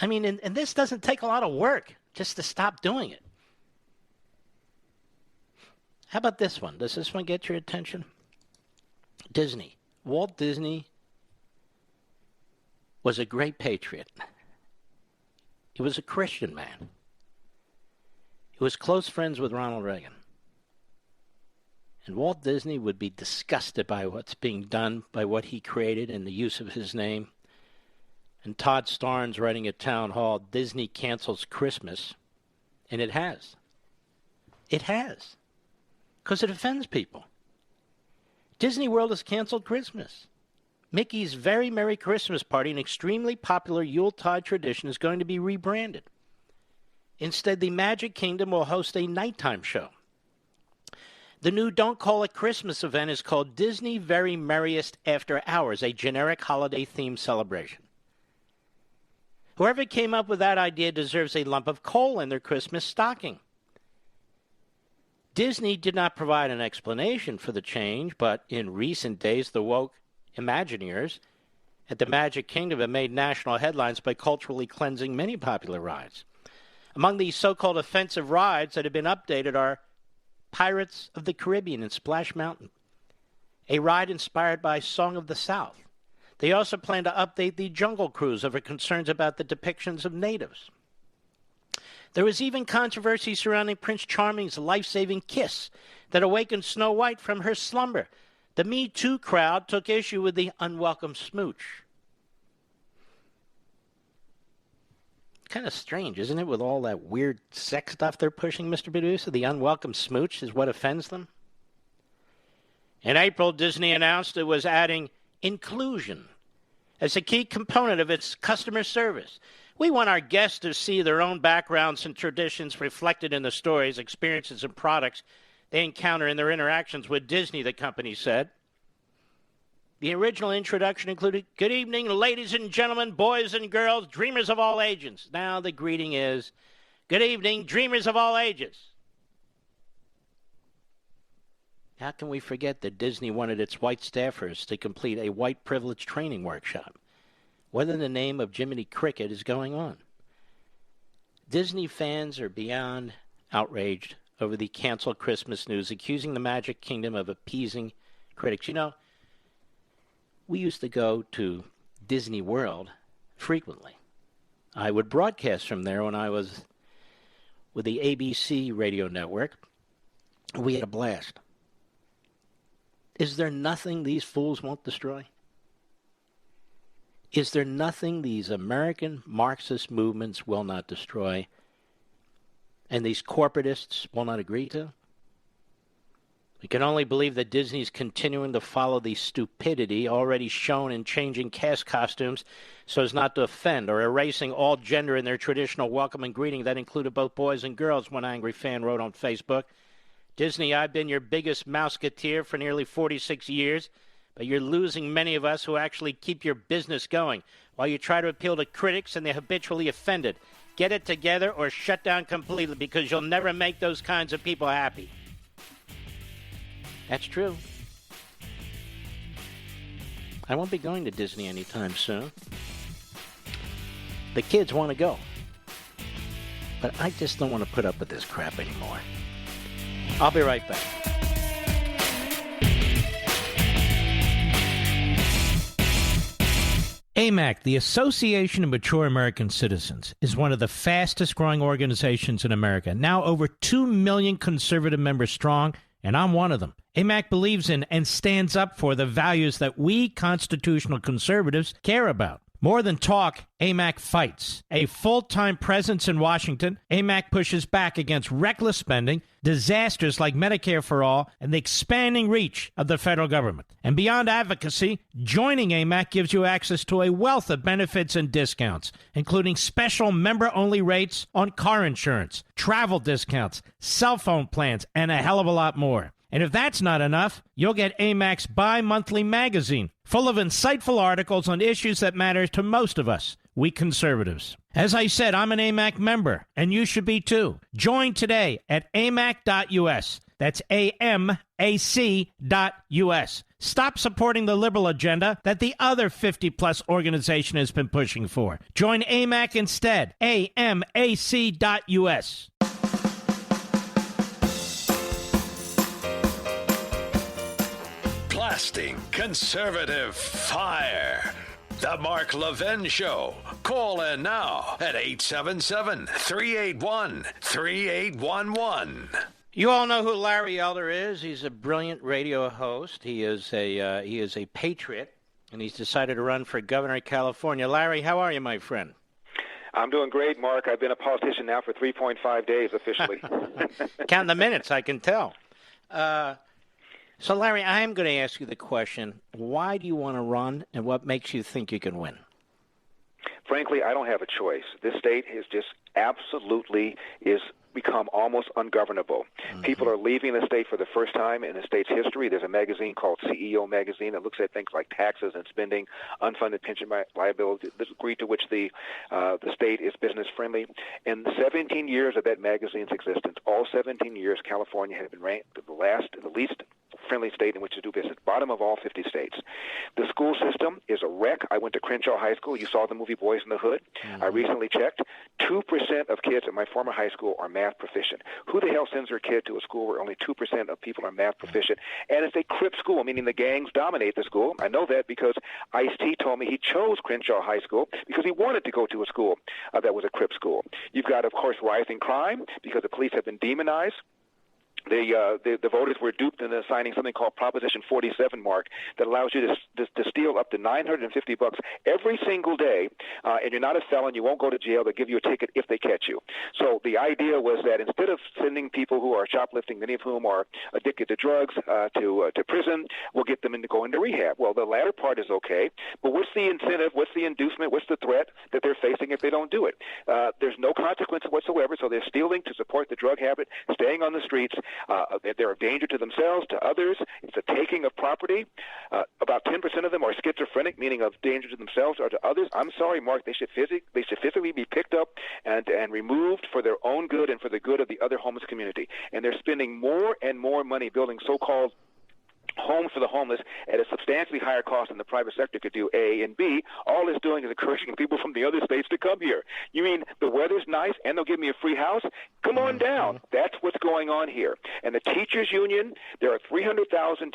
I mean, and this doesn't take a lot of work just to stop doing it. How about this one? Does this one get your attention? Disney. Walt Disney was a great patriot. He was a Christian man. He was close friends with Ronald Reagan. And Walt Disney would be disgusted by what's being done, by what he created and the use of his name. And Todd Starnes writing at Town Hall, Disney cancels Christmas. And it has. It has. Because it offends people. Disney World has canceled Christmas. Mickey's Very Merry Christmas Party, an extremely popular Yuletide tradition, is going to be rebranded. Instead, the Magic Kingdom will host a nighttime show. The new Don't Call It Christmas event is called Disney Very Merriest After Hours, a generic holiday-themed celebration. Whoever came up with that idea deserves a lump of coal in their Christmas stocking. Disney did not provide an explanation for the change, but in recent days, the woke Imagineers at the Magic Kingdom have made national headlines by culturally cleansing many popular rides. Among these so-called offensive rides that have been updated are Pirates of the Caribbean and Splash Mountain, a ride inspired by Song of the South. They also plan to update the Jungle Cruise over concerns about the depictions of natives. There was even controversy surrounding Prince Charming's life-saving kiss that awakened Snow White from her slumber. The Me Too crowd took issue with the unwelcome smooch. Kind of strange, isn't it, with all that weird sex stuff they're pushing, Mr. Producer? The unwelcome smooch is what offends them? In April, Disney announced it was adding inclusion as a key component of its customer service. We want our guests to see their own backgrounds and traditions reflected in the stories, experiences, and products they encounter in their interactions with Disney, the company said. The original introduction included, "Good evening, ladies and gentlemen, boys and girls, dreamers of all ages." Now the greeting is, "Good evening, dreamers of all ages." How can we forget that Disney wanted its white staffers to complete a white privilege training workshop? What in the name of Jiminy Cricket is going on? Disney fans are beyond outraged over the canceled Christmas news, accusing the Magic Kingdom of appeasing critics. You know, we used to go to Disney World frequently. I would broadcast from there when I was with the ABC radio network. We had a blast. Is there nothing these fools won't destroy? Is there nothing these American Marxist movements will not destroy and these corporatists will not agree to? We can only believe that Disney's continuing to follow the stupidity already shown in changing cast costumes so as not to offend, or erasing all gender in their traditional welcome and greeting that included both boys and girls, one angry fan wrote on Facebook. Disney, I've been your biggest mouseketeer for nearly 46 years, but you're losing many of us who actually keep your business going while you try to appeal to critics and the habitually offended. Get it together or shut down completely, because you'll never make those kinds of people happy. That's true. I won't be going to Disney anytime soon. The kids want to go. But I just don't want to put up with this crap anymore. I'll be right back. AMAC, the Association of Mature American Citizens, is one of the fastest-growing organizations in America, now over 2 million conservative members strong, and I'm one of them. AMAC believes in and stands up for the values that we constitutional conservatives care about. More than talk, AMAC fights. A full-time presence in Washington, AMAC pushes back against reckless spending, disasters like Medicare for All, and the expanding reach of the federal government. And beyond advocacy, joining AMAC gives you access to a wealth of benefits and discounts, including special member-only rates on car insurance, travel discounts, cell phone plans, and a hell of a lot more. And if that's not enough, you'll get AMAC's bi-monthly magazine, full of insightful articles on issues that matter to most of us, we conservatives. As I said, I'm an AMAC member, and you should be too. Join today at amac.us. That's AMAC.us. Stop supporting the liberal agenda that the other 50-plus organization has been pushing for. Join AMAC instead. AMAC.us. Blasting conservative fire. The Mark Levin Show. Call in now at 877-381-3811. You all know who Larry Elder is. He's a brilliant radio host. He is a patriot, and he's decided to run for governor of California. Larry, how are you, my friend? I'm doing great, Mark. I've been a politician now for 3.5 days officially. Count the minutes, I can tell. So, Larry, I am going to ask you the question, why do you want to run, and what makes you think you can win? Frankly, I don't have a choice. This state is just absolutely become almost ungovernable. Mm-hmm. People are leaving the state for the first time in the state's history. There's a magazine called CEO Magazine that looks at things like taxes and spending, unfunded pension liability, the degree to which the state is business friendly. In 17 years of that magazine's existence, all 17 years, California has been ranked the least friendly state in which to do business, bottom of all 50 states. The school system is a wreck. I went to Crenshaw High School. You saw the movie Boys in the Hood. Mm-hmm. I recently checked. 2% of kids at my former high school are math proficient. Who the hell sends their kid to a school where only 2% of people are math proficient? And it's a Crip school, meaning the gangs dominate the school. I know that because Ice-T told me he chose Crenshaw High School because he wanted to go to a school that was a Crip school. You've got, of course, rising crime because the police have been demonized. The voters were duped into signing something called Proposition 47, Mark, that allows you to steal up to $950 every single day, and you're not a felon. You won't go to jail. They'll give you a ticket if they catch you. So the idea was that instead of sending people who are shoplifting, many of whom are addicted to drugs, to prison, we'll get them to go into rehab. Well, the latter part is okay, but what's the incentive? What's the inducement? What's the threat that they're facing if they don't do it? There's no consequence whatsoever, so they're stealing to support the drug habit, staying on the streets. They're a danger to themselves, to others. It's a taking of property. About 10% of them are schizophrenic, meaning of danger to themselves or to others. I'm sorry, Mark. They should physically be picked up and removed for their own good and for the good of the other homeless community. And they're spending more and more money building so-called homes for the homeless at a substantially higher cost than the private sector could do, A, and B, all it's doing is encouraging people from the other states to come here. You mean the weather's nice and they'll give me a free house? Come on down. That's what's going on here. And the teachers union, there are 300,000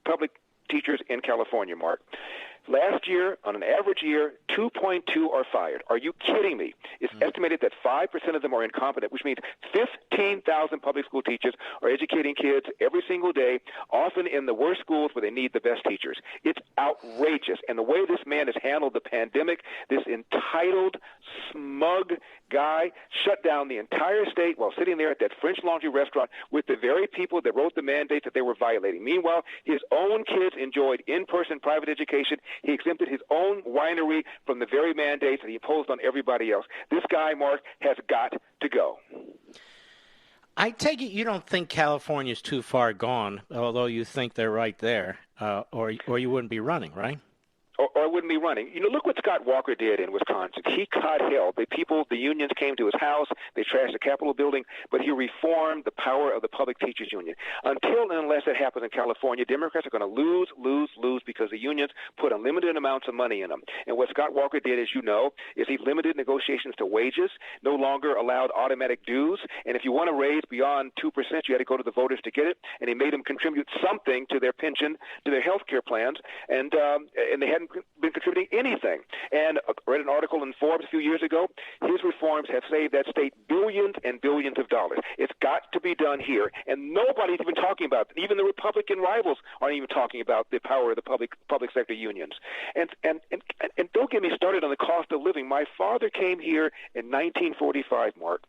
public teachers in California, Mark. Last year, on an average year, 2.2 are fired. Are you kidding me? It's estimated that 5% of them are incompetent, which means 15,000 public school teachers are educating kids every single day, often in the worst schools where they need the best teachers. It's outrageous. And the way this man has handled the pandemic, this entitled, smug guy shut down the entire state while sitting there at that French Laundry restaurant with the very people that wrote the mandate that they were violating. Meanwhile, his own kids enjoyed in-person private education. He exempted his own winery from the very mandates that he imposed on everybody else. This guy, Mark, has got to go. I take it you don't think California's too far gone, although you think they're right there, or you wouldn't be running, right? Or I wouldn't be running. You know, look what Scott Walker did in Wisconsin. He caught hell. The unions came to his house. They trashed the Capitol building, but he reformed the power of the public teachers union. Until and unless it happens in California, Democrats are going to lose because the unions put unlimited amounts of money in them. And what Scott Walker did, as you know, is he limited negotiations to wages, no longer allowed automatic dues, and if you want to raise beyond 2%, you had to go to the voters to get it, and he made them contribute something to their pension, to their health care plans, and they hadn't been contributing anything. And I read an article in Forbes a few years ago. His reforms have saved that state billions and billions of dollars. It's got to be done here, and nobody's even talking about it. Even the Republican rivals aren't even talking about the power of the public sector unions. And don't get me started on the cost of living. My father came here in 1945, Mark.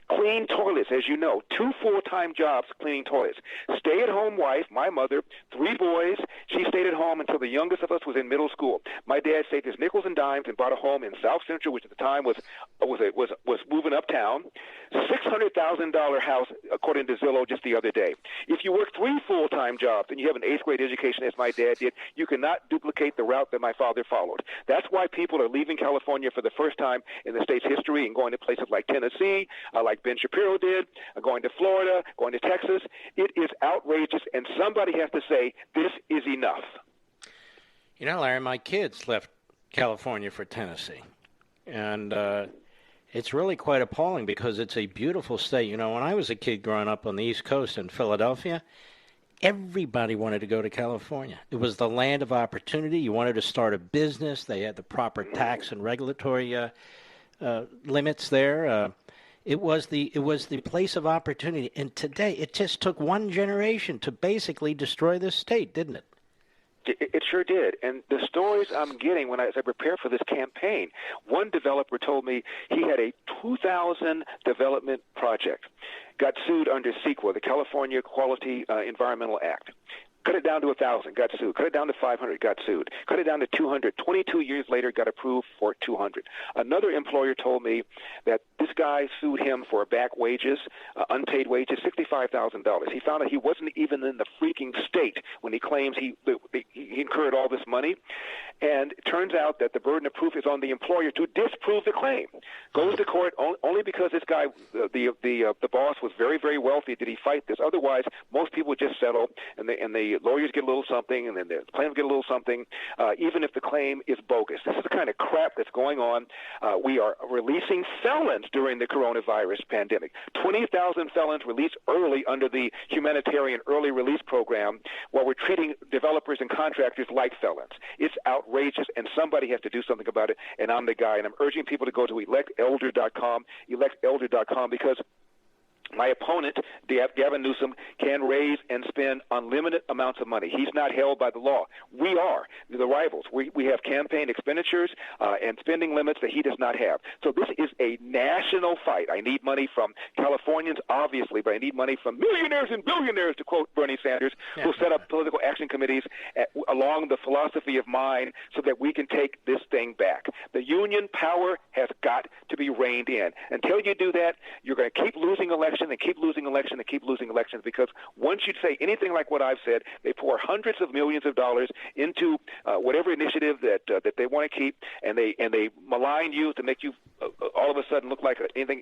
Clean toilets, as you know, 2 full-time jobs cleaning toilets. Stay-at-home wife, my mother, 3 boys. She stayed at home until the youngest of us was in middle school. My dad saved his nickels and dimes and bought a home in South Central, which at the time was moving uptown. $600,000 house, according to Zillow, just the other day. If you work 3 full-time jobs and you have an 8th grade education, as my dad did, you cannot duplicate the route that my father followed. That's why people are leaving California for the first time in the state's history and going to places like Tennessee, like Ben Shapiro did, going to Florida, going to Texas. It is outrageous, and somebody has to say, this is enough. You know, Larry, my kids left California for Tennessee, and it's really quite appalling because it's a beautiful state. You know, when I was a kid growing up on the East Coast in Philadelphia, everybody wanted to go to California. It was the land of opportunity. You wanted to start a business. They had the proper tax and regulatory limits there. It was the place of opportunity. And today, it just took one generation to basically destroy this state, didn't it? It sure did. And the stories I'm getting as I prepare for this campaign, one developer told me he had a 2,000 development project, got sued under CEQA, the California Quality Environmental Act. Cut it down to 1,000, got sued. Cut it down to 500, got sued. Cut it down to 200. 22 years later, got approved for 200. Another employer told me that this guy sued him for back wages, unpaid wages, $65,000. He found out he wasn't even in the freaking state when he claims he incurred all this money. And it turns out that the burden of proof is on the employer to disprove the claim. Goes to court only because this guy, the boss, was very, very wealthy. Did he fight this? Otherwise, most people would just settle, and the lawyers get a little something, and then the claimants get a little something, even if the claim is bogus. This is the kind of crap that's going on. We are releasing felons during the coronavirus pandemic. 20,000 felons released early under the humanitarian early release program, while we're treating developers and contractors like felons. It's outrageous, and somebody has to do something about it, and I'm the guy. And I'm urging people to go to electelder.com, because my opponent, Gavin Newsom, can raise and spend unlimited amounts of money. He's not held by the law. We are the rivals. We have campaign expenditures and spending limits that he does not have. So this is a national fight. I need money from Californians, obviously, but I need money from millionaires and billionaires, to quote Bernie Sanders, who set up political action committees along the philosophy of mine so that we can take this thing back. The union power has got to be reined in. Until you do that, you're going to keep losing elections and keep losing election and keep losing elections, because once you say anything like what I've said, they pour hundreds of millions of dollars into whatever initiative that they want to keep, and they malign you to make you all of a sudden look like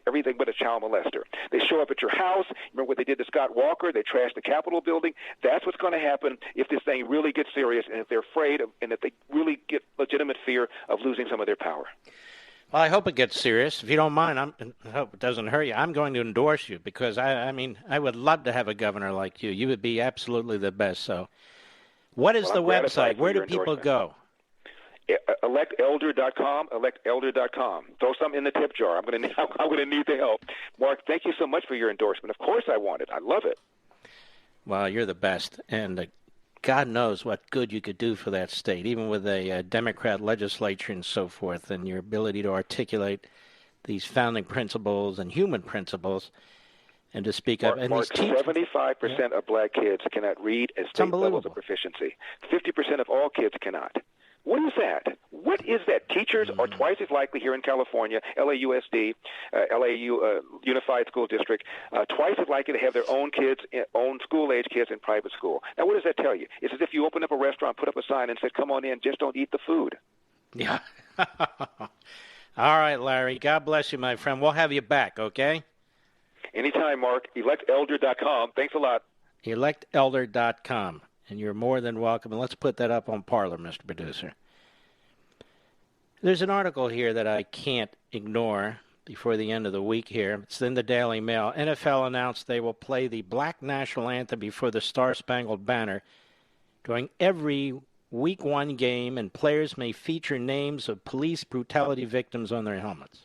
everything but a child molester. They show up at your house. Remember what they did to Scott Walker? They trashed the Capitol building. That's what's going to happen if this thing really gets serious, and if they're afraid and if they really get legitimate fear of losing some of their power. Well, I hope it gets serious. If you don't mind, I hope it doesn't hurt you. I'm going to endorse you, because, I would love to have a governor like you. You would be absolutely the best. So what is the website? Where do people go? Electelder.com, electelder.com. Throw something in the tip jar. I'm going to need the help. Mark, thank you so much for your endorsement. Of course I want it. I love it. Well, you're the best. And God knows what good you could do for that state, even with a Democrat legislature and so forth, and your ability to articulate these founding principles and human principles, and to speak up. And Mark, 75% of black kids cannot read at state levels of proficiency. 50% of all kids cannot. What is that? What is that? Teachers are twice as likely here in California, LAUSD, LAU Unified School District, twice as likely to have their own kids, own school-age kids in private school. Now, what does that tell you? It's as if you opened up a restaurant, put up a sign, and said, come on in, just don't eat the food. Yeah. All right, Larry. God bless you, my friend. We'll have you back, okay? Anytime, Mark. Electelder.com. Thanks a lot. Electelder.com. And you're more than welcome. And let's put that up on Parler, Mr. Producer. There's an article here that I can't ignore before the end of the week here. It's in the Daily Mail. NFL announced they will play the Black National Anthem before the Star-Spangled Banner during every Week 1 game, and players may feature names of police brutality victims on their helmets.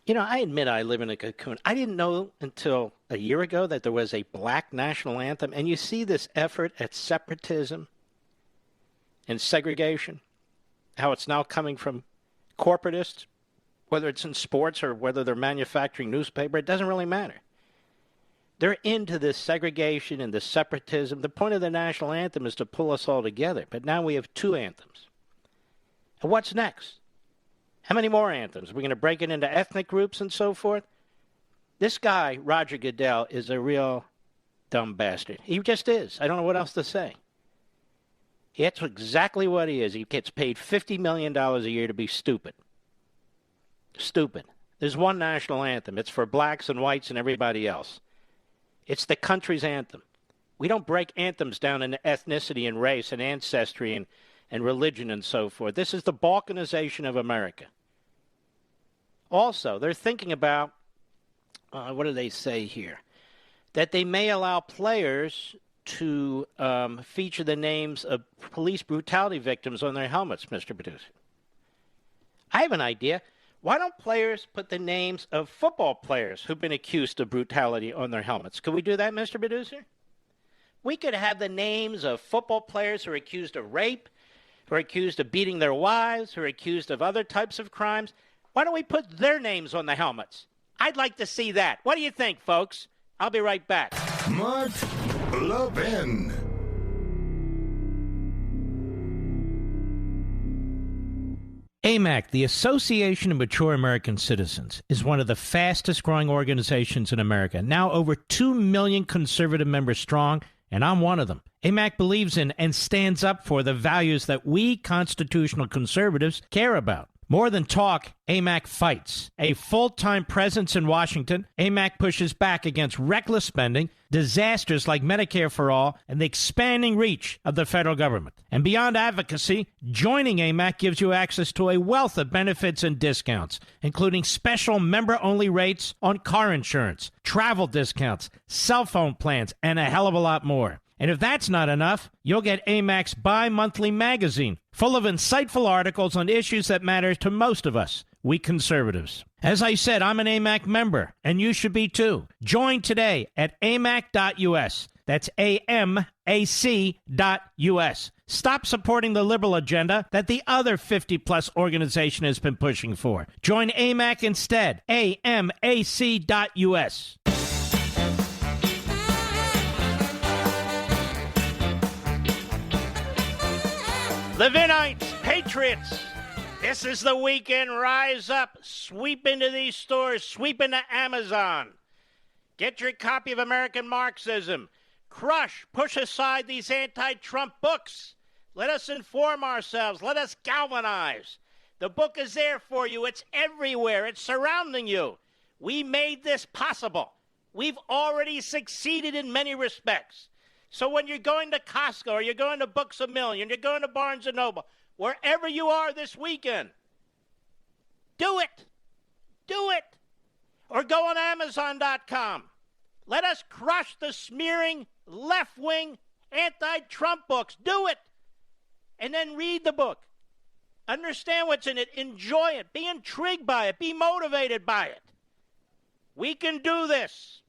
You know, I admit I live in a cocoon. I didn't know until a year ago that there was a black national anthem. And you see this effort at separatism and segregation, how it's now coming from corporatists, whether it's in sports or whether they're manufacturing newspaper, it doesn't really matter. They're into this segregation and this separatism. The point of the national anthem is to pull us all together. But now we have two anthems. And what's next? How many more anthems? Are we going to break it into ethnic groups and so forth? This guy, Roger Goodell, is a real dumb bastard. He just is. I don't know what else to say. That's exactly what he is. He gets paid $50 million a year to be stupid. Stupid. There's one national anthem. It's for blacks and whites and everybody else. It's the country's anthem. We don't break anthems down into ethnicity and race and ancestry and religion and so forth. This is the balkanization of America. Also, they're thinking about, what do they say here? That they may allow players to feature the names of police brutality victims on their helmets, Mr. Producer. I have an idea. Why don't players put the names of football players who've been accused of brutality on their helmets? Could we do that, Mr. Producer? We could have the names of football players who are accused of rape, who are accused of beating their wives, who are accused of other types of crimes. Why don't we put their names on the helmets? I'd like to see that. What do you think, folks? I'll be right back. Mark Levin. AMAC, the Association of Mature American Citizens, is one of the fastest-growing organizations in America, now over 2 million conservative members strong, and I'm one of them. AMAC believes in and stands up for the values that we constitutional conservatives care about. More than talk, AMAC fights. A full-time presence in Washington, AMAC pushes back against reckless spending, disasters like Medicare for All, and the expanding reach of the federal government. And beyond advocacy, joining AMAC gives you access to a wealth of benefits and discounts, including special member-only rates on car insurance, travel discounts, cell phone plans, and a hell of a lot more. And if that's not enough, you'll get AMAC's bi-monthly magazine, full of insightful articles on issues that matter to most of us, we conservatives. As I said, I'm an AMAC member, and you should be too. Join today at amac.us. That's AMAC.us. Stop supporting the liberal agenda that the other 50-plus organization has been pushing for. Join AMAC instead. AMAC.us. Levinites, patriots, this is the weekend. Rise up, sweep into these stores, sweep into Amazon. Get your copy of American Marxism. Crush, push aside these anti-Trump books. Let us inform ourselves. Let us galvanize. The book is there for you. It's everywhere. It's surrounding you. We made this possible. We've already succeeded in many respects. So when you're going to Costco or you're going to Books A Million, you're going to Barnes & Noble, wherever you are this weekend, do it. Do it. Or go on Amazon.com. Let us crush the smearing, left-wing, anti-Trump books. Do it. And then read the book. Understand what's in it. Enjoy it. Be intrigued by it. Be motivated by it. We can do this.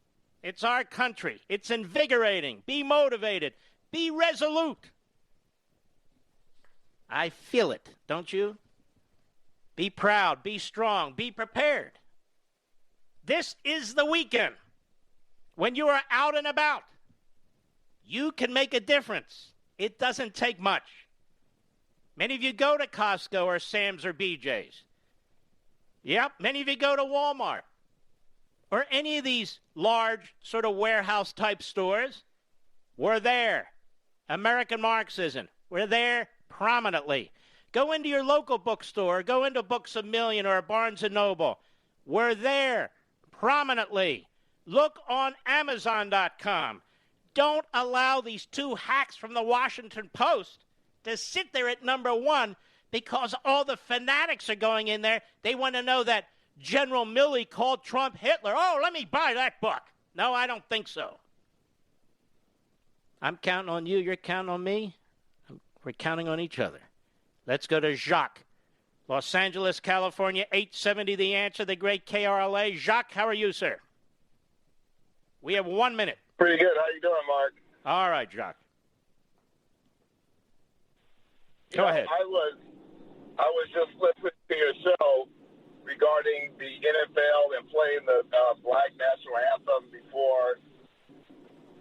It's our country. It's invigorating. Be motivated. Be resolute. I feel it, don't you? Be proud. Be strong. Be prepared. This is the weekend when you are out and about. You can make a difference. It doesn't take much. Many of you go to Costco or Sam's or BJ's. Yep, many of you go to Walmart or any of these large sort of warehouse-type stores. We're there. American Marxism. We're there prominently. Go into your local bookstore. Go into Books A Million or Barnes & Noble. We're there prominently. Look on Amazon.com. Don't allow these two hacks from the Washington Post to sit there at number one because all the fanatics are going in there. They want to know that General Milley called Trump Hitler. Oh, let me buy that book. No, I don't think so. I'm counting on you. You're counting on me. We're counting on each other. Let's go to Jacques. Los Angeles, California, 870 The Answer, the great KRLA. Jacques, how are you, sir? We have 1 minute. Pretty good. How you doing, Mark? All right, Jacques. Go ahead. I was just listening to your show regarding the NFL and playing the Black National Anthem before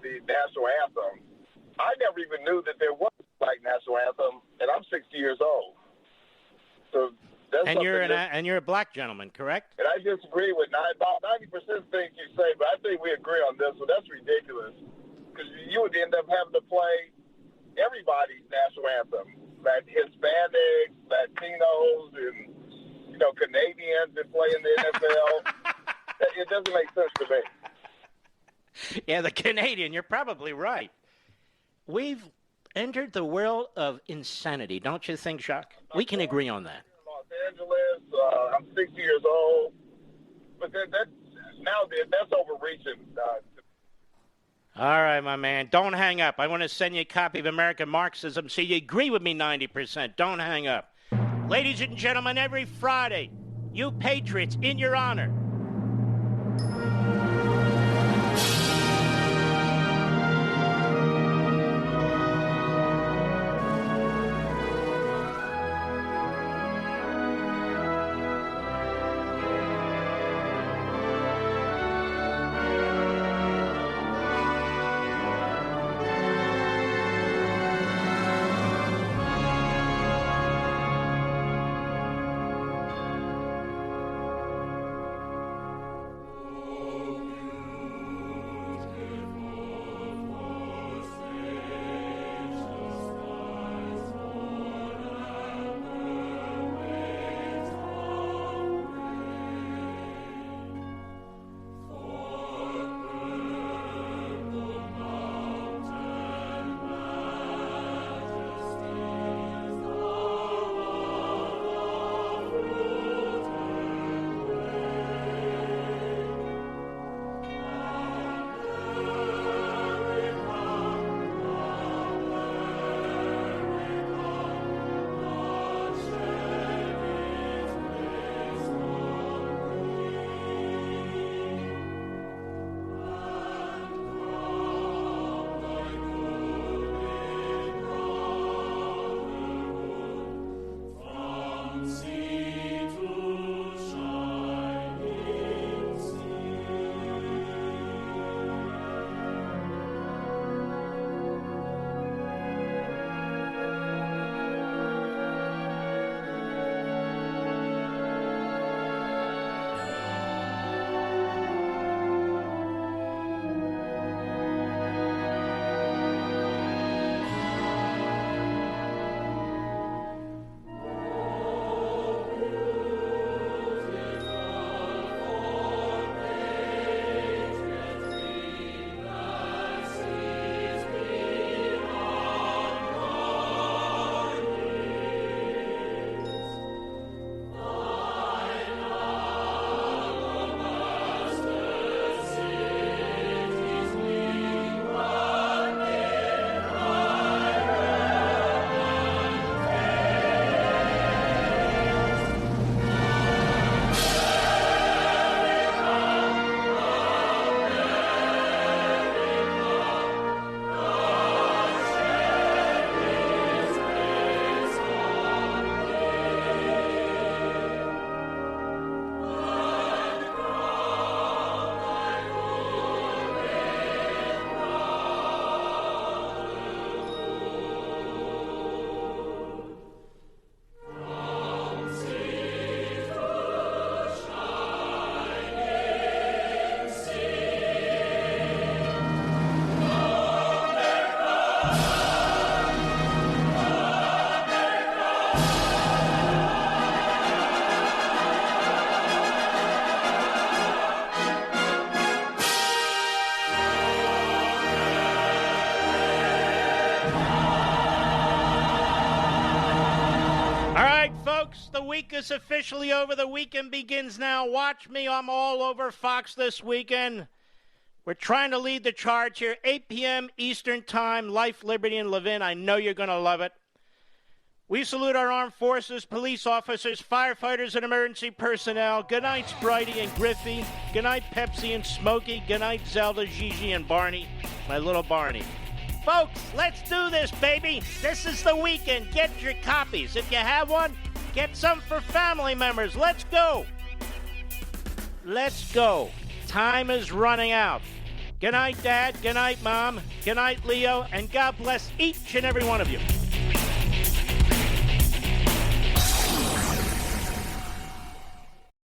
the National Anthem. I never even knew that there was a Black National Anthem, and I'm 60 years old. So that's and you're a black gentleman, correct? And I disagree with about 90% of things you say, but I think we agree on this one. That's ridiculous because you would end up having to play everybody's national anthem, like Hispanics, Latinos, and Canadians that play in the NFL. It doesn't make sense to me. Yeah, the Canadian, you're probably right. We've entered the world of insanity, don't you think, Jacques? We can agree on that. Los Angeles, I'm 60 years old, but that's overreaching. All right, my man, don't hang up. I want to send you a copy of American Marxism so you agree with me 90%. Don't hang up. Ladies and gentlemen, every Friday, you patriots, in your honor, week is officially over. The weekend begins now. Watch me. I'm all over Fox this weekend. We're trying to lead the charge here. 8 p.m. Eastern Time, Life, Liberty, and Levin. I know you're going to love it. We salute our armed forces, police officers, firefighters, and emergency personnel. Good night, Spritey and Griffey. Good night, Pepsi and Smokey. Good night, Zelda, Gigi, and Barney. My little Barney. Folks, let's do this, baby. This is the weekend. Get your copies. If you have one, get some for family members. Let's go. Let's go. Time is running out. Good night, Dad. Good night, Mom. Good night, Leo. And God bless each and every one of you.